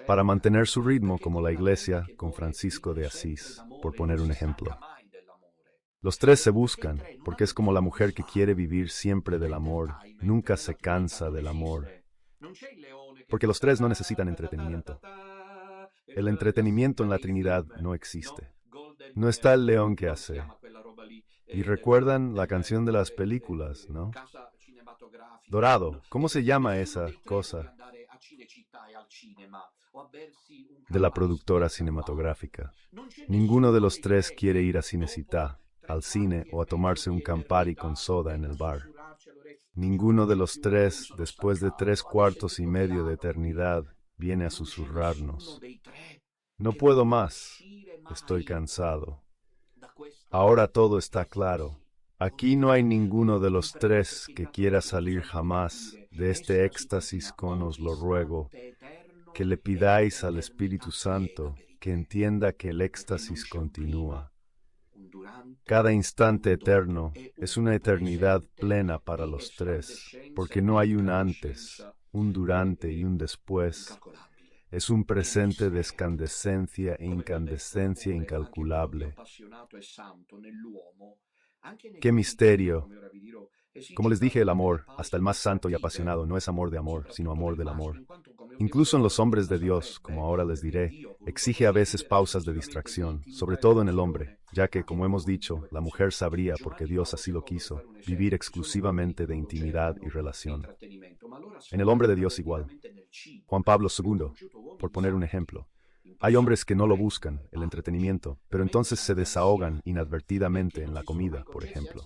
Para mantener su ritmo, como la Iglesia, con Francisco de Asís, por poner un ejemplo. Los tres se buscan, porque es como la mujer que quiere vivir siempre del amor, nunca se cansa del amor. Porque los tres no necesitan entretenimiento. El entretenimiento en la Trinidad no existe. No está el león que hace. Y recuerdan la canción de las películas, ¿no? Dorado, ¿cómo se llama esa cosa? De la productora cinematográfica. Ninguno de los tres quiere ir a Cinecittà, al cine o a tomarse un Campari con soda en el bar. Ninguno de los tres, después de 3/4 de eternidad, viene a susurrarnos. No puedo más. Estoy cansado. Ahora todo está claro. Aquí no hay ninguno de los tres que quiera salir jamás de este éxtasis con os lo ruego, que le pidáis al Espíritu Santo que entienda que el éxtasis continúa. Cada instante eterno es una eternidad plena para los tres, porque no hay un antes, un durante y un después. Es un presente de escandescencia e incandescencia incalculable. ¡Qué misterio! Como les dije, el amor, hasta el más santo y apasionado, no es amor de amor, sino amor del amor. Incluso en los hombres de Dios, como ahora les diré, exige a veces pausas de distracción, sobre todo en el hombre, ya que, como hemos dicho, la mujer sabría, porque Dios así lo quiso, vivir exclusivamente de intimidad y relación. En el hombre de Dios igual. Juan Pablo II, por poner un ejemplo. Hay hombres que no lo buscan, el entretenimiento, pero entonces se desahogan inadvertidamente en la comida, por ejemplo.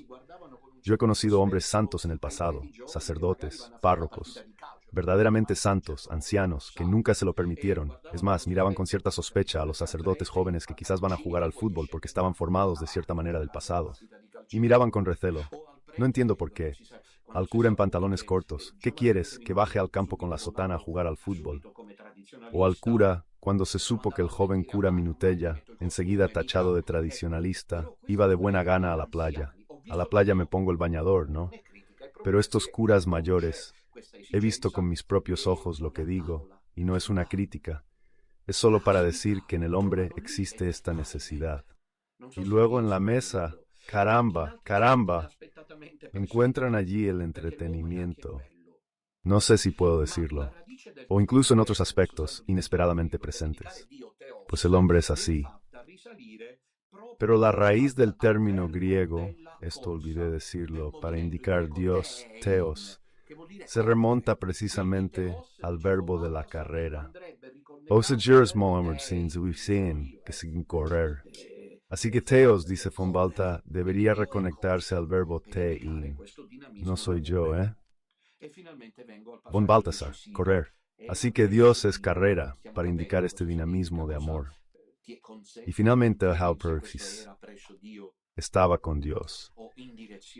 Yo he conocido hombres santos en el pasado, sacerdotes, párrocos, verdaderamente santos, ancianos, que nunca se lo permitieron. Es más, miraban con cierta sospecha a los sacerdotes jóvenes que quizás van a jugar al fútbol porque estaban formados de cierta manera del pasado. Y miraban con recelo. No entiendo por qué. Al cura en pantalones cortos, ¿qué quieres? ¿Que baje al campo con la sotana a jugar al fútbol? O al cura, cuando se supo que el joven cura Minutella, enseguida tachado de tradicionalista, iba de buena gana a la playa. A la playa me pongo el bañador, ¿no? Pero estos curas mayores, he visto con mis propios ojos lo que digo, y no es una crítica, es solo para decir que en el hombre existe esta necesidad. Y luego en la mesa, caramba, caramba, encuentran allí el entretenimiento. No sé si puedo decirlo, o incluso en otros aspectos inesperadamente presentes, pues el hombre es así. Pero la raíz del término griego, esto olvidé decirlo, para indicar Dios, theos, se remonta precisamente al verbo de la carrera. Osageres Mohammed sin que sin correr. Así que theos, dice von Balta, debería reconectarse al verbo tein. No soy yo, ¿eh? Von Balthasar, correr. Así que Dios es carrera, para indicar este dinamismo de amor. Y finalmente Halperxis estaba con Dios.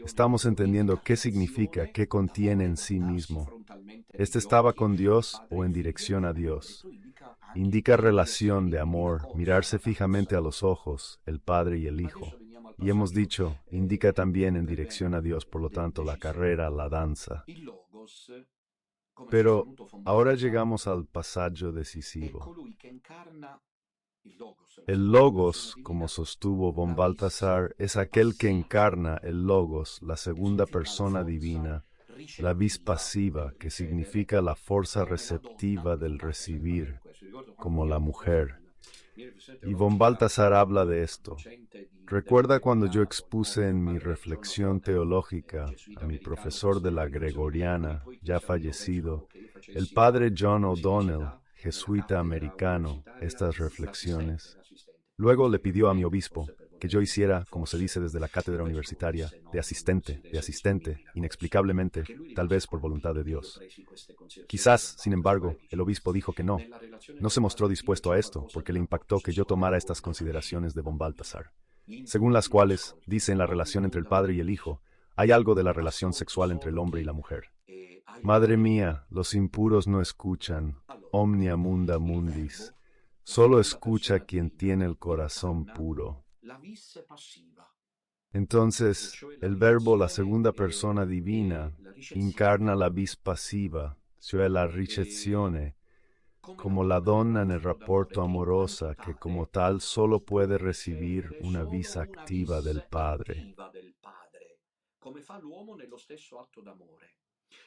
Estamos entendiendo qué significa, qué contiene en sí mismo. Este estaba con Dios o en dirección a Dios. Indica relación de amor, mirarse fijamente a los ojos, el Padre y el Hijo. Y hemos dicho, indica también en dirección a Dios, por lo tanto, la carrera, la danza. Pero ahora llegamos al pasaggio decisivo. El Logos, como sostuvo von Balthasar, es aquel que encarna el Logos, la segunda persona divina, la vis pasiva, que significa la fuerza receptiva del recibir, como la mujer. Y von Balthasar habla de esto. Recuerda cuando yo expuse en mi reflexión teológica a mi profesor de la Gregoriana, ya fallecido, el padre John O'Donnell, jesuita americano, estas reflexiones. Luego le pidió a mi obispo que yo hiciera, como se dice desde la cátedra universitaria, de asistente, inexplicablemente, tal vez por voluntad de Dios. Quizás, sin embargo, el obispo dijo que no. No se mostró dispuesto a esto, porque le impactó que yo tomara estas consideraciones de von Balthasar, según las cuales, dice en la relación entre el padre y el hijo, hay algo de la relación sexual entre el hombre y la mujer. Madre mía, los impuros no escuchan, omnia munda mundis, solo escucha quien tiene el corazón puro. Entonces, el verbo, la segunda persona divina, incarna la vis passiva, cioè la ricezione, como la donna nel rapporto amorosa che come tal solo puede recibir una vis activa del Padre. Come fa l'uomo nello stesso atto d'amore.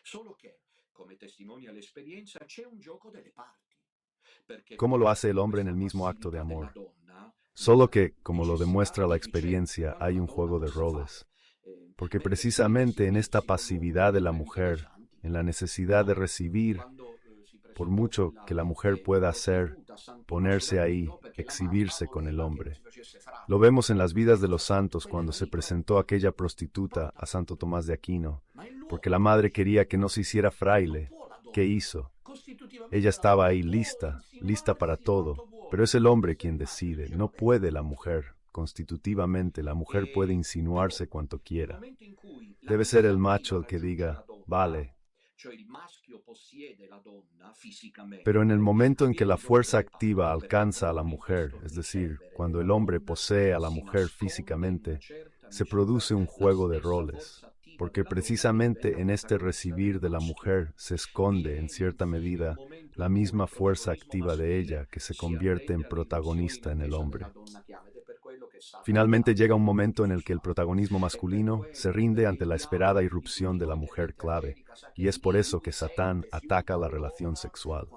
Solo che, come testimonia l'esperienza, c'è un gioco delle parti. ¿Cómo lo hace el hombre en el mismo acto de amor? Solo que, como lo demuestra la experiencia, hay un juego de roles. Porque precisamente en esta pasividad de la mujer, en la necesidad de recibir, por mucho que la mujer pueda hacer, ponerse ahí, exhibirse con el hombre. Lo vemos en las vidas de los santos cuando se presentó aquella prostituta a Santo Tomás de Aquino, porque la madre quería que no se hiciera fraile. ¿Qué hizo? Ella estaba ahí lista para todo, pero es el hombre quien decide, no puede la mujer. Constitutivamente, la mujer puede insinuarse cuanto quiera. Debe ser el macho el que diga, vale. Pero en el momento en que la fuerza activa alcanza a la mujer, es decir, cuando el hombre posee a la mujer físicamente, se produce un juego de roles, porque precisamente en este recibir de la mujer se esconde, en cierta medida, la misma fuerza activa de ella que se convierte en protagonista en el hombre. Finalmente llega un momento en el que el protagonismo masculino se rinde ante la esperada irrupción de la mujer clave, y es por eso que Satán ataca la relación sexual.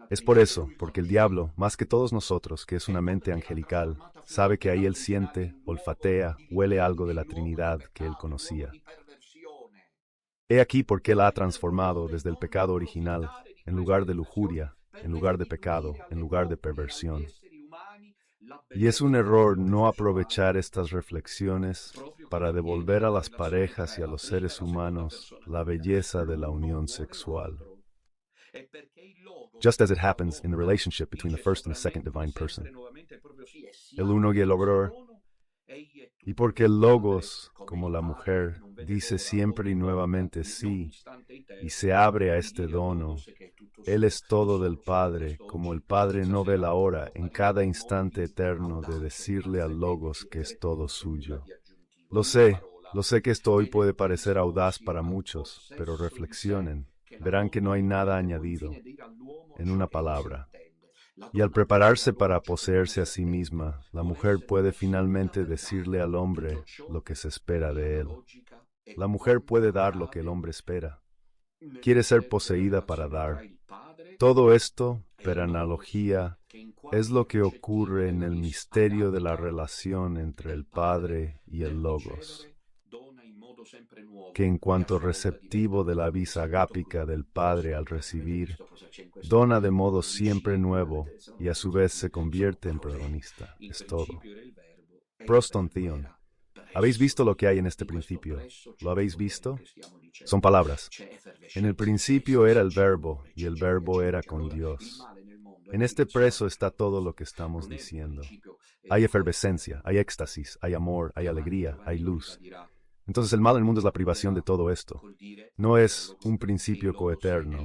Es por eso, porque el diablo, más que todos nosotros, que es una mente angelical, sabe que ahí él siente, olfatea, huele algo de la Trinidad que él conocía. He aquí por qué la ha transformado desde el pecado original, en lugar de lujuria, en lugar de pecado, en lugar de perversión. Y es un error no aprovechar estas reflexiones para devolver a las parejas y a los seres humanos la belleza de la unión sexual. Just as it happens in the relationship between the first and the second divine person. El uno y el otro. Y porque el Logos, como la mujer, dice siempre y nuevamente sí, y se abre a este dono, Él es todo del Padre, como el Padre no ve la hora en cada instante eterno de decirle al Logos que es todo suyo. Lo sé que esto hoy puede parecer audaz para muchos, pero reflexionen, verán que no hay nada añadido, en una palabra. Y al prepararse para poseerse a sí misma, la mujer puede finalmente decirle al hombre lo que se espera de él. La mujer puede dar lo que el hombre espera. Quiere ser poseída para dar. Todo esto, por analogía, es lo que ocurre en el misterio de la relación entre el Padre y el Logos, que en cuanto receptivo de la vis agápica del Padre al recibir, dona de modo siempre nuevo y a su vez se convierte en protagonista. Es todo. Proston Theon. ¿Habéis visto lo que hay en este principio? ¿Lo habéis visto? Son palabras. En el principio era el Verbo, y el Verbo era con Dios. En este preso está todo lo que estamos diciendo. Hay efervescencia, hay éxtasis, hay amor, hay alegría, hay luz. Entonces el mal en el mundo es la privación de todo esto. No es un principio coeterno.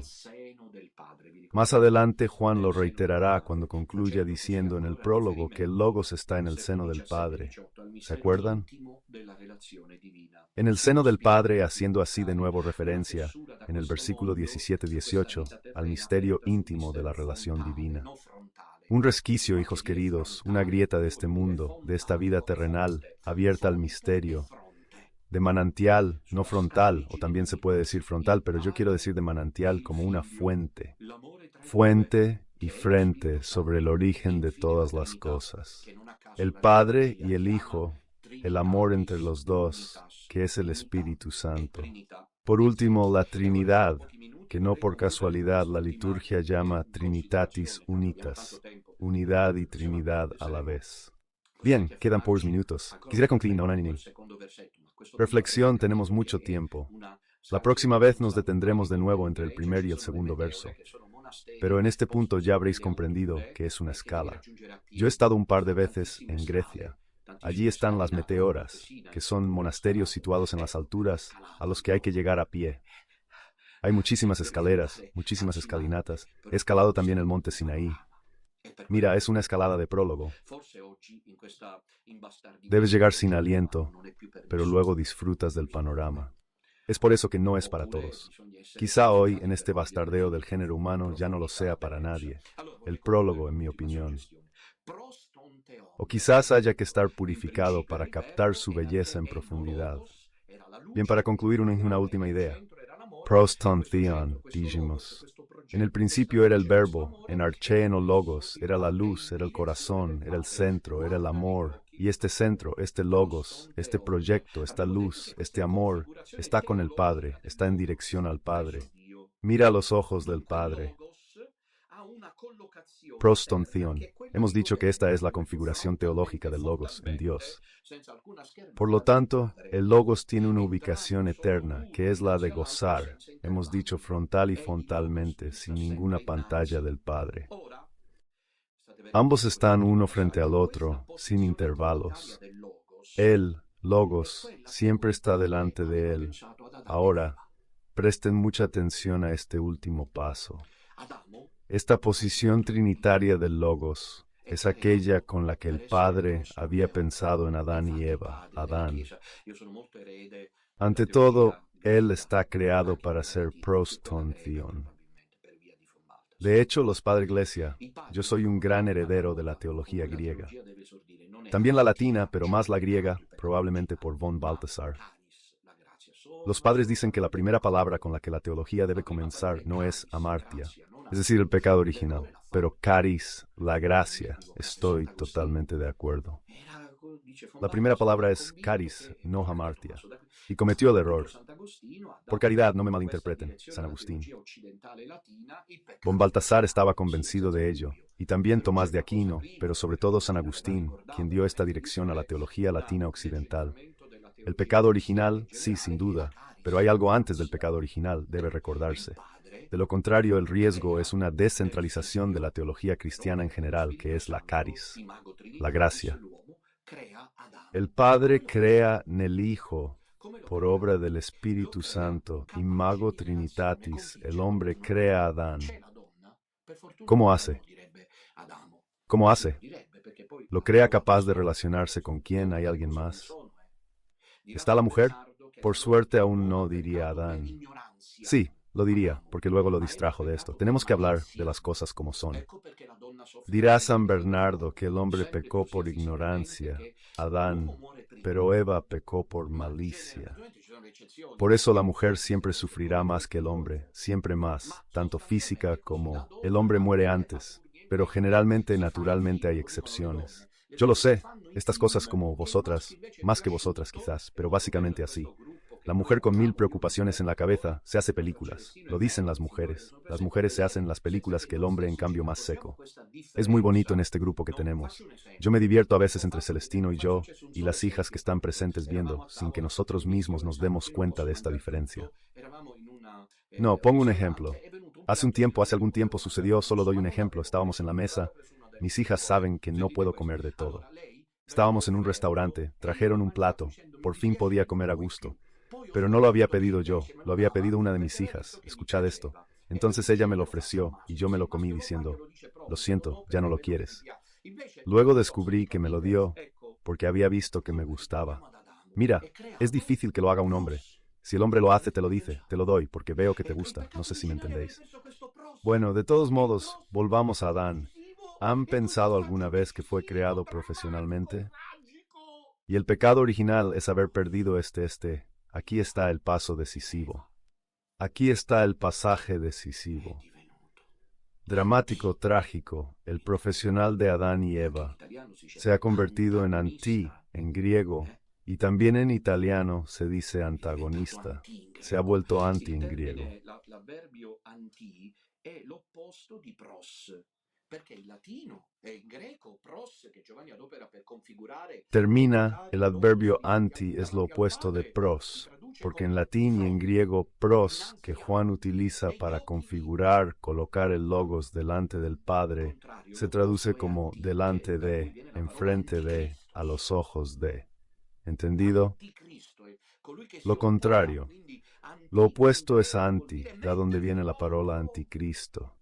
Más adelante Juan lo reiterará cuando concluya diciendo en el prólogo que el Logos está en el seno del Padre. ¿Se acuerdan? En el seno del Padre, haciendo así de nuevo referencia, en el versículo 17-18, al misterio íntimo de la relación divina. Un resquicio, hijos queridos, una grieta de este mundo, de esta vida terrenal, abierta al misterio, de manantial, no frontal, o también se puede decir frontal, pero yo quiero decir de manantial como una fuente. Fuente y frente sobre el origen de todas las cosas. El Padre y el Hijo, el amor entre los dos, que es el Espíritu Santo. Por último, la Trinidad, que no por casualidad la liturgia llama Trinitatis Unitas, unidad y Trinidad a la vez. Bien, quedan pocos minutos. Quisiera concluir, no, reflexión, tenemos mucho tiempo. La próxima vez nos detendremos de nuevo entre el primer y el segundo verso. Pero en este punto ya habréis comprendido que es una escala. Yo he estado un par de veces en Grecia. Allí están las meteoras, que son monasterios situados en las alturas a los que hay que llegar a pie. Hay muchísimas escaleras, muchísimas escalinatas. He escalado también el monte Sinaí. Mira, es una escalada de prólogo. Debes llegar sin aliento, pero luego disfrutas del panorama. Es por eso que no es para todos. Quizá hoy, en este bastardeo del género humano, ya no lo sea para nadie. El prólogo, en mi opinión. O quizás haya que estar purificado para captar su belleza en profundidad. Bien, para concluir, una última idea. Proston Theon, dijimos. En el principio era el Verbo, en arché o Logos, era la luz, era el corazón, era el centro, era el amor. Y este centro, este Logos, este proyecto, esta luz, este amor, está con el Padre, está en dirección al Padre. Mira los ojos del Padre. Proston Theon. Hemos dicho que esta es la configuración teológica del Logos en Dios. Por lo tanto, el Logos tiene una ubicación eterna, que es la de gozar, hemos dicho frontal y frontalmente, sin ninguna pantalla del Padre. Ambos están uno frente al otro, sin intervalos. Él, Logos, siempre está delante de él. Ahora, presten mucha atención a este último paso. Esta posición trinitaria del Logos es aquella con la que el Padre había pensado en Adán y Eva, Adán. Ante todo, él está creado para ser proston Theon. De hecho, los Padre Iglesia, yo soy un gran heredero de la teología griega. También la latina, pero más la griega, probablemente por von Balthasar. Los padres dicen que la primera palabra con la que la teología debe comenzar no es amartia, es decir, el pecado original, pero caris, la gracia. Estoy totalmente de acuerdo. La primera palabra es caris, no hamartia. Y cometió el error. Por caridad, no me malinterpreten, San Agustín. Don Baltasar estaba convencido de ello, y también Tomás de Aquino, pero sobre todo San Agustín, quien dio esta dirección a la teología latina occidental. El pecado original, sí, sin duda, pero hay algo antes del pecado original, debe recordarse. De lo contrario, el riesgo es una descentralización de la teología cristiana en general, que es la caris, la gracia. El Padre crea nel Hijo, por obra del Espíritu Santo, imago Trinitatis, el hombre crea a Adán. ¿Cómo hace? ¿Cómo hace? ¿Lo crea capaz de relacionarse con quién? ¿Hay alguien más? ¿Está la mujer? Por suerte aún no, diría Adán. Sí, lo diría, porque luego lo distrajo de esto. Tenemos que hablar de las cosas como son. Dirá San Bernardo que el hombre pecó por ignorancia, Adán, pero Eva pecó por malicia. Por eso la mujer siempre sufrirá más que el hombre, siempre más, tanto física como el hombre muere antes, pero generalmente, naturalmente hay excepciones. Yo lo sé, estas cosas como vosotras, más que vosotras quizás, pero básicamente así. La mujer con 1000 preocupaciones en la cabeza se hace películas, lo dicen las mujeres. Las mujeres se hacen las películas que el hombre en cambio más seco. Es muy bonito en este grupo que tenemos. Yo me divierto a veces entre Celestino y yo, y las hijas que están presentes viendo, sin que nosotros mismos nos demos cuenta de esta diferencia. No, pongo un ejemplo. Hace algún tiempo sucedió, solo doy un ejemplo, estábamos en la mesa, mis hijas saben que no puedo comer de todo. Estábamos en un restaurante, trajeron un plato, por fin podía comer a gusto. Pero no lo había pedido yo, lo había pedido una de mis hijas, escuchad esto. Entonces ella me lo ofreció, y yo me lo comí diciendo, lo siento, ya no lo quieres. Luego descubrí que me lo dio, porque había visto que me gustaba. Mira, es difícil que lo haga un hombre. Si el hombre lo hace, te lo dice, te lo doy, porque veo que te gusta, no sé si me entendéis. Bueno, de todos modos, volvamos a Adán. ¿Han pensado alguna vez que fue creado profesionalmente? Y el pecado original es haber perdido Aquí está el paso decisivo. Aquí está el pasaje decisivo. Dramático, trágico, el profesional de Adán y Eva se ha convertido en anti, en griego, y también en italiano se dice antagonista. Se ha vuelto anti en griego. Termina, el adverbio anti es lo opuesto de pros, porque en latín y en griego pros, que Juan utiliza para configurar, colocar el logos delante del Padre, se traduce como delante de, enfrente de, a los ojos de. ¿Entendido? Lo contrario, lo opuesto es anti, de donde viene la palabra anticristo.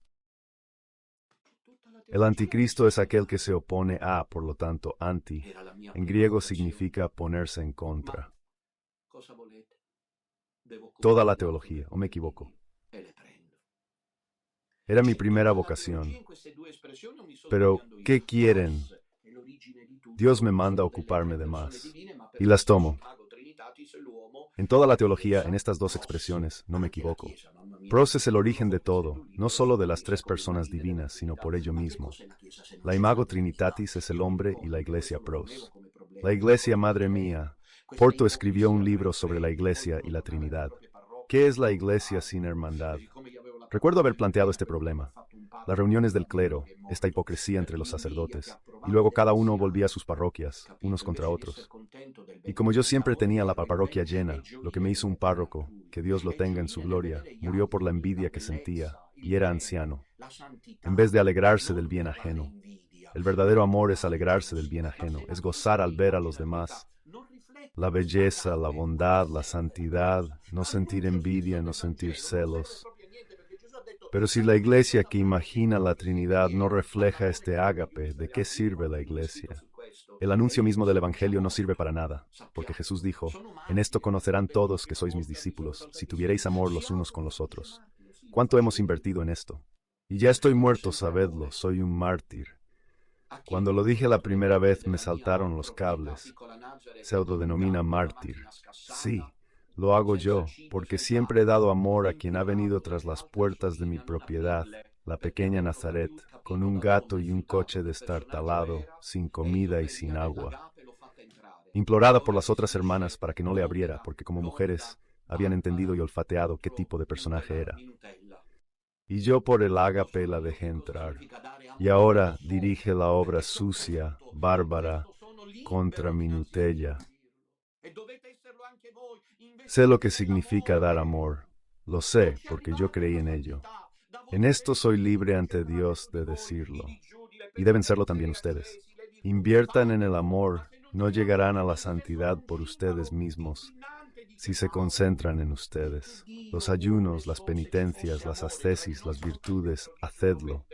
El anticristo es aquel que se opone a, por lo tanto, anti. En griego significa ponerse en contra. Toda la teología, ¿o me equivoco? Era mi primera vocación. Pero, ¿qué quieren? Dios me manda a ocuparme de más. Y las tomo. En toda la teología, en estas dos expresiones, no me equivoco. Pros es el origen de todo, no solo de las 3 personas divinas, sino por ello mismo. La imago Trinitatis es el hombre y la iglesia pros. La iglesia, madre mía. Porto escribió un libro sobre la iglesia y la Trinidad. ¿Qué es la iglesia sin hermandad? Recuerdo haber planteado este problema. Las reuniones del clero, esta hipocresía entre los sacerdotes, y luego cada uno volvía a sus parroquias, unos contra otros. Y como yo siempre tenía la parroquia llena, lo que me hizo un párroco, que Dios lo tenga en su gloria, murió por la envidia que sentía, y era anciano, en vez de alegrarse del bien ajeno. El verdadero amor es alegrarse del bien ajeno, es gozar al ver a los demás. La belleza, la bondad, la santidad, no sentir envidia, no sentir celos. Pero si la iglesia que imagina la Trinidad no refleja este ágape, ¿de qué sirve la iglesia? El anuncio mismo del Evangelio no sirve para nada, porque Jesús dijo, en esto conocerán todos que sois mis discípulos, si tuviereis amor los unos con los otros. ¿Cuánto hemos invertido en esto? Y ya estoy muerto, sabedlo, soy un mártir. Cuando lo dije la primera vez me saltaron los cables. Se autodenomina mártir. Sí. Lo hago yo, porque siempre he dado amor a quien ha venido tras las puertas de mi propiedad, la pequeña Nazaret, con un gato y un coche destartalado, sin comida y sin agua. implorada por las otras hermanas para que no le abriera, porque como mujeres habían entendido y olfateado qué tipo de personaje era. Y yo por el ágape la dejé entrar. Y ahora dirige la obra sucia, bárbara, contra mi Nutella. Sé lo que significa dar amor. Lo sé, porque yo creí en ello. En esto soy libre ante Dios de decirlo. Y deben serlo también ustedes. Inviertan en el amor, no llegarán a la santidad por ustedes mismos, si se concentran en ustedes. Los ayunos, las penitencias, las ascesis, las virtudes, hacedlo.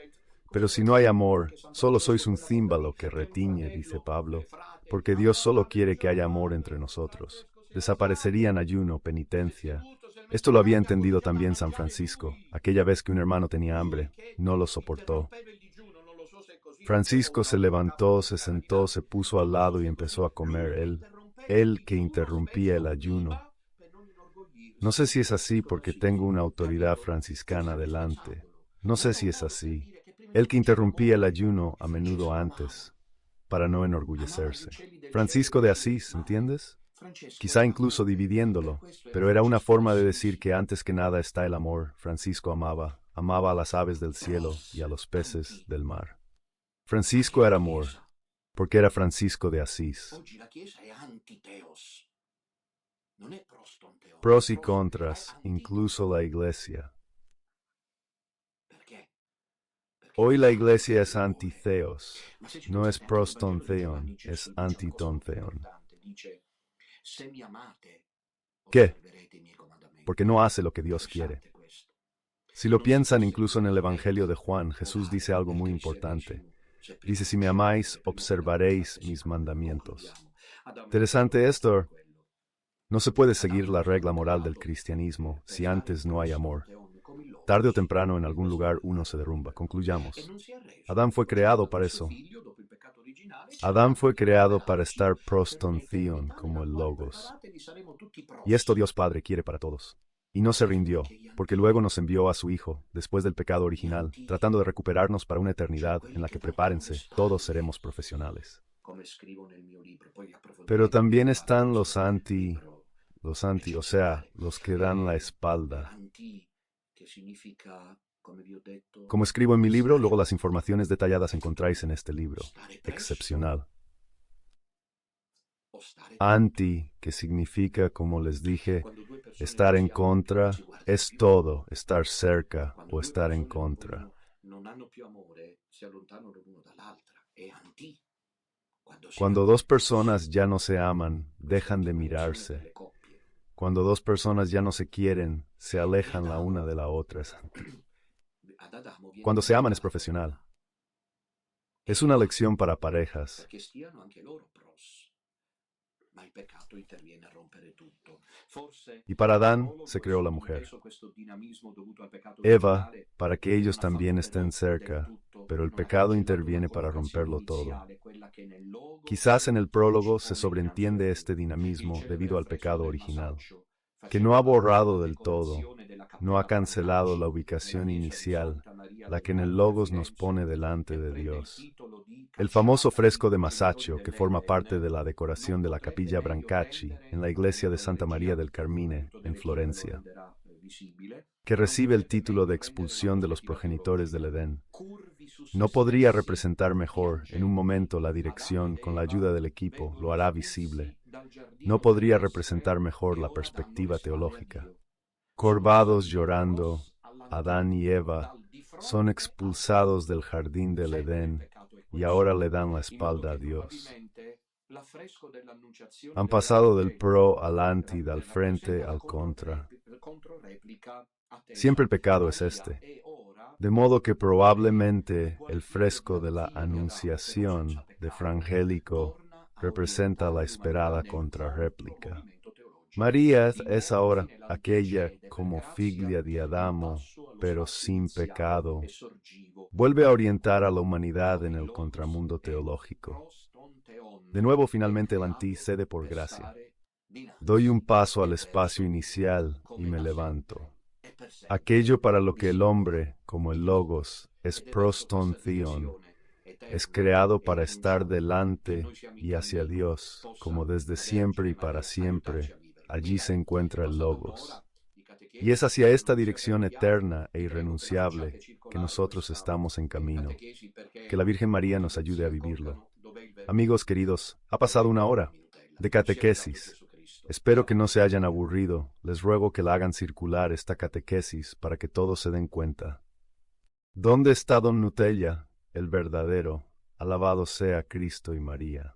Pero si no hay amor, solo sois un címbalo que retiñe, dice Pablo, porque Dios solo quiere que haya amor entre nosotros. Desaparecerían ayuno, penitencia. Esto lo había entendido también San Francisco. Aquella vez que un hermano tenía hambre, no lo soportó. Francisco se levantó, se sentó, se puso al lado y empezó a comer él que interrumpía el ayuno. No sé si es así porque tengo una autoridad franciscana delante. No sé si es así. Él que interrumpía el ayuno a menudo antes, para no enorgullecerse. Francisco de Asís, ¿entiendes? Quizá incluso dividiéndolo, pero era una forma de decir que antes que nada está el amor. Francisco amaba a las aves del cielo y a los peces del mar. Francisco era amor, porque era Francisco de Asís. Pros y contras, incluso la Iglesia. Hoy la Iglesia es anti-theos, no es prostontheon, es antitontheon. ¿Qué? Porque no hace lo que Dios quiere. Si lo piensan incluso en el Evangelio de Juan, Jesús dice algo muy importante. Dice, si me amáis, observaréis mis mandamientos. Interesante esto. No se puede seguir la regla moral del cristianismo si antes no hay amor. Tarde o temprano en algún lugar uno se derrumba. Concluyamos. Adán fue creado para eso. Adán fue creado para estar prostontheon como el Logos. Y esto Dios Padre quiere para todos. Y no se rindió, porque luego nos envió a su Hijo, después del pecado original, tratando de recuperarnos para una eternidad en la que, prepárense, todos seremos profesionales. Pero también están los anti, o sea, los que dan la espalda. Como escribo en mi libro, luego las informaciones detalladas encontráis en este libro. Excepcional. Anti, que significa, como les dije, estar en contra, es todo, estar cerca o estar en contra. Cuando dos personas ya no se aman, dejan de mirarse. Cuando dos personas ya no se quieren, se alejan la una de la otra. Cuando se aman es profesional. Es una lección para parejas. Y para Adán se creó la mujer. Eva, para que ellos también estén cerca, pero el pecado interviene para romperlo todo. Quizás en el prólogo se sobreentiende este dinamismo debido al pecado original, que no ha borrado del todo, no ha cancelado la ubicación inicial, la que en el Logos nos pone delante de Dios. El famoso fresco de Masaccio, que forma parte de la decoración de la Capilla Brancacci en la iglesia de Santa María del Carmine, en Florencia, que recibe el título de expulsión de los progenitores del Edén, no podría representar mejor, en un momento la dirección, con la ayuda del equipo, lo hará visible. No podría representar mejor la perspectiva teológica. Corvados llorando, Adán y Eva son expulsados del jardín del Edén y ahora le dan la espalda a Dios. Han pasado del pro al anti, del frente al contra. Siempre el pecado es este. De modo que probablemente el fresco de la Anunciación de Frangélico representa la esperada contrarréplica. María es ahora aquella como figlia di Adamo, pero sin pecado. Vuelve a orientar a la humanidad en el contramundo teológico. De nuevo, finalmente, el anti cede por gracia. Doy un paso al espacio inicial y me levanto. Aquello para lo que el hombre, como el Logos, es prostontheon, Es creado para estar delante y hacia Dios, como desde siempre y para siempre. Allí se encuentra el Logos. Y es hacia esta dirección eterna e irrenunciable que nosotros estamos en camino. Que la Virgen María nos ayude a vivirlo. Amigos queridos, ha pasado una hora de catequesis. Espero que no se hayan aburrido. Les ruego que la hagan circular esta catequesis para que todos se den cuenta. ¿Dónde está don Nutella, el verdadero? Alabado sea Cristo y María.